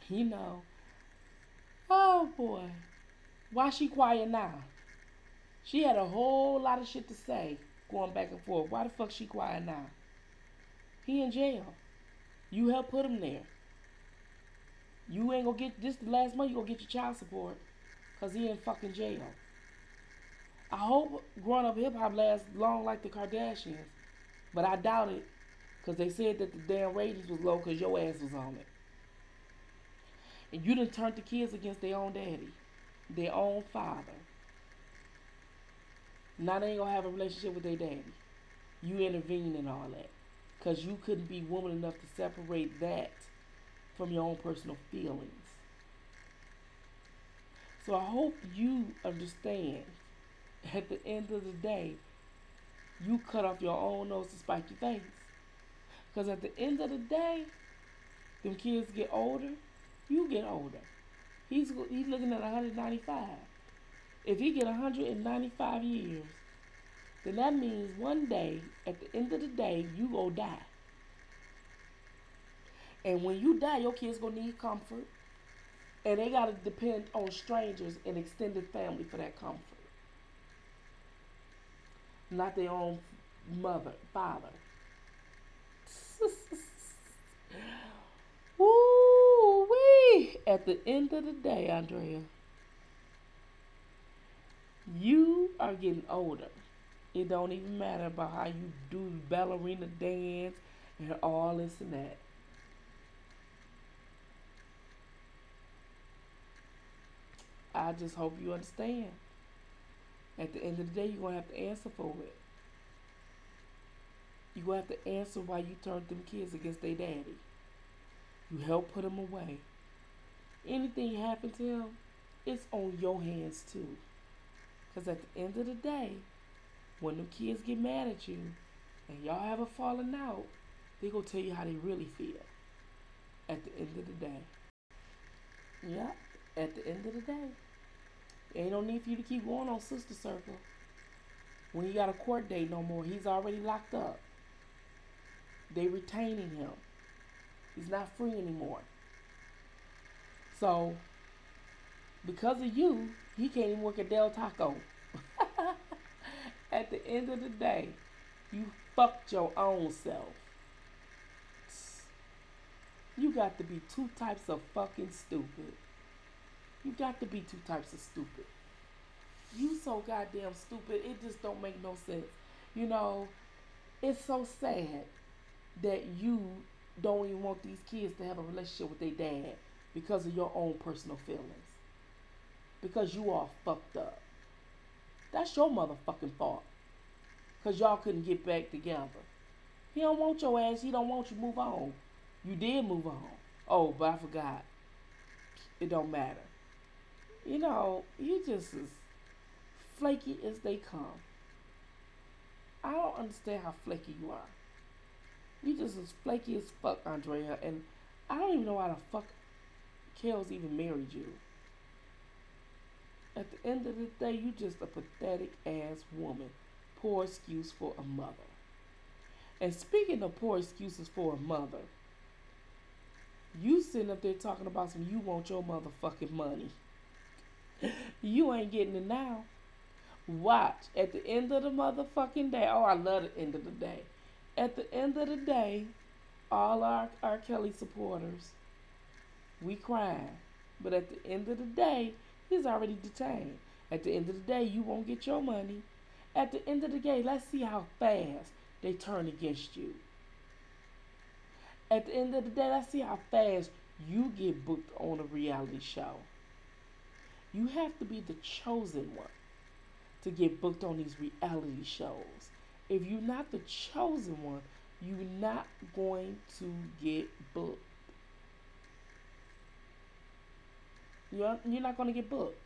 You know. Oh, boy. Why she quiet now? She had a whole lot of shit to say going back and forth. Why the fuck she quiet now? He in jail. You helped put him there. You ain't gonna get this the last month you gonna get your child support because he in fucking jail. I hope growing up hip hop lasts long like the Kardashians, but I doubt it because they said that the damn ratings was low because your ass was on it. And you done turned the kids against their own daddy, their own father. Now they ain't gonna have a relationship with their daddy. You intervene in all that because you couldn't be woman enough to separate that from your own personal feelings. So I hope you understand at the end of the day, you cut off your own nose to spite your face. Because at the end of the day, them kids get older, you get older. He's looking at 195. If he get 195 years, then that means one day, at the end of the day, you go die. And when you die, your kids gonna need comfort. And they gotta depend on strangers and extended family for that comfort. Not their own father. Woo-wee. At the end of the day, Andrea, you are getting older. It don't even matter about how you do ballerina dance and all this and that. I just hope you understand. At the end of the day, you're going to have to answer for it. You're going to have to answer why you turned them kids against their daddy. You helped put them away. anything happened to him, it's on your hands too. Because at the end of the day, when them kids get mad at you and y'all have a falling out, they gonna tell you how they really feel. At the end of the day. Yeah, at the end of the day. Ain't no need for you to keep going on Sister Circle. When he got a court date no more, he's already locked up. They retaining him. He's not free anymore. So, because of you, he can't even work at Del Taco. At the end of the day, you fucked your own self. You got to be two types of fucking stupid. You got to be two types of stupid. You so goddamn stupid, it just don't make no sense. You know, it's so sad that you don't even want these kids to have a relationship with their dad because of your own personal feelings. Because you all fucked up. That's your motherfucking fault. Because y'all couldn't get back together. He don't want your ass. He don't want you. Move on. You did move on. Oh, but I forgot. It don't matter. You know, you just as flaky as they come. I don't understand how flaky you are. You just as flaky as fuck, Andrea. And I don't even know why the fuck Kels even married you. At the end of the day, you just a pathetic ass woman. Poor excuse for a mother. And speaking of poor excuses for a mother, you sitting up there talking about some you want your motherfucking money. You ain't getting it now. Watch. At the end of the motherfucking day. Oh, I love the end of the day. At the end of the day, all our Kelly supporters, we crying. But at the end of the day, he's already detained. At the end of the day, you won't get your money. At the end of the day, let's see how fast they turn against you. At the end of the day, let's see how fast you get booked on a reality show. You have to be the chosen one to get booked on these reality shows. If you're not the chosen one, you're not going to get booked. You're not going to get booked.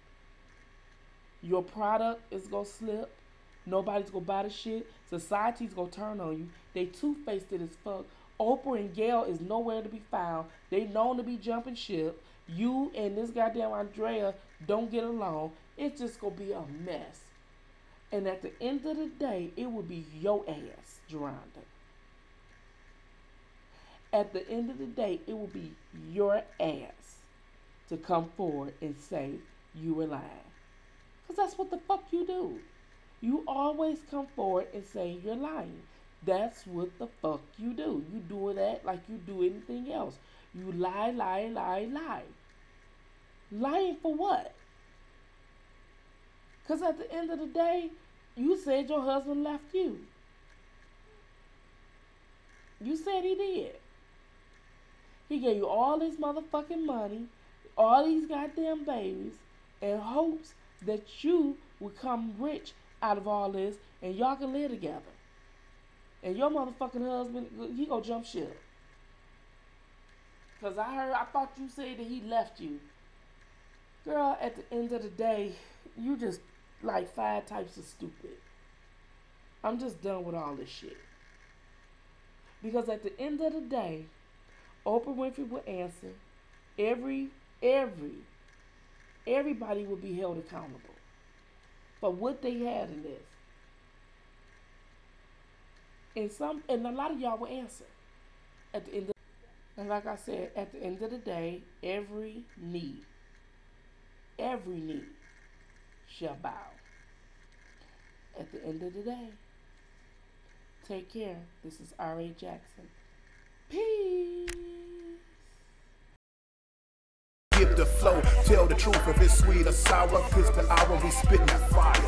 Your product is going to slip. Nobody's going to buy the shit. Society's going to turn on you. They two-faced it as fuck. Oprah and Gail is nowhere to be found. They known to be jumping ship. You and this goddamn Andrea don't get along. It's just going to be a mess. And at the end of the day, it will be your ass, Geronda. At the end of the day, it will be your ass to come forward and say you were lying. Because that's what the fuck you do. You always come forward and say you're lying. That's what the fuck you do. You do that like you do anything else. You lie, lie, lie, lie. Lying for what? Because at the end of the day, you said your husband left you. You said he did. He gave you all this motherfucking money, all these goddamn babies, in hopes that you would come rich out of all this and y'all can live together. And your motherfucking husband, he gonna jump ship. Because I thought you said that he left you. Girl, at the end of the day, you just like 5 types of stupid. I'm just done with all this shit. Because at the end of the day, Oprah Winfrey will answer. Everybody will be held accountable for what they had in this. And a lot of y'all will answer at the end of, and like I said, at the end of the day, every knee shall bow. At the end of the day, take care. This is R.A. Jackson. Peace. Give the flow, tell the truth if it's sweet or sour, 'cause the hour we spitting that fire.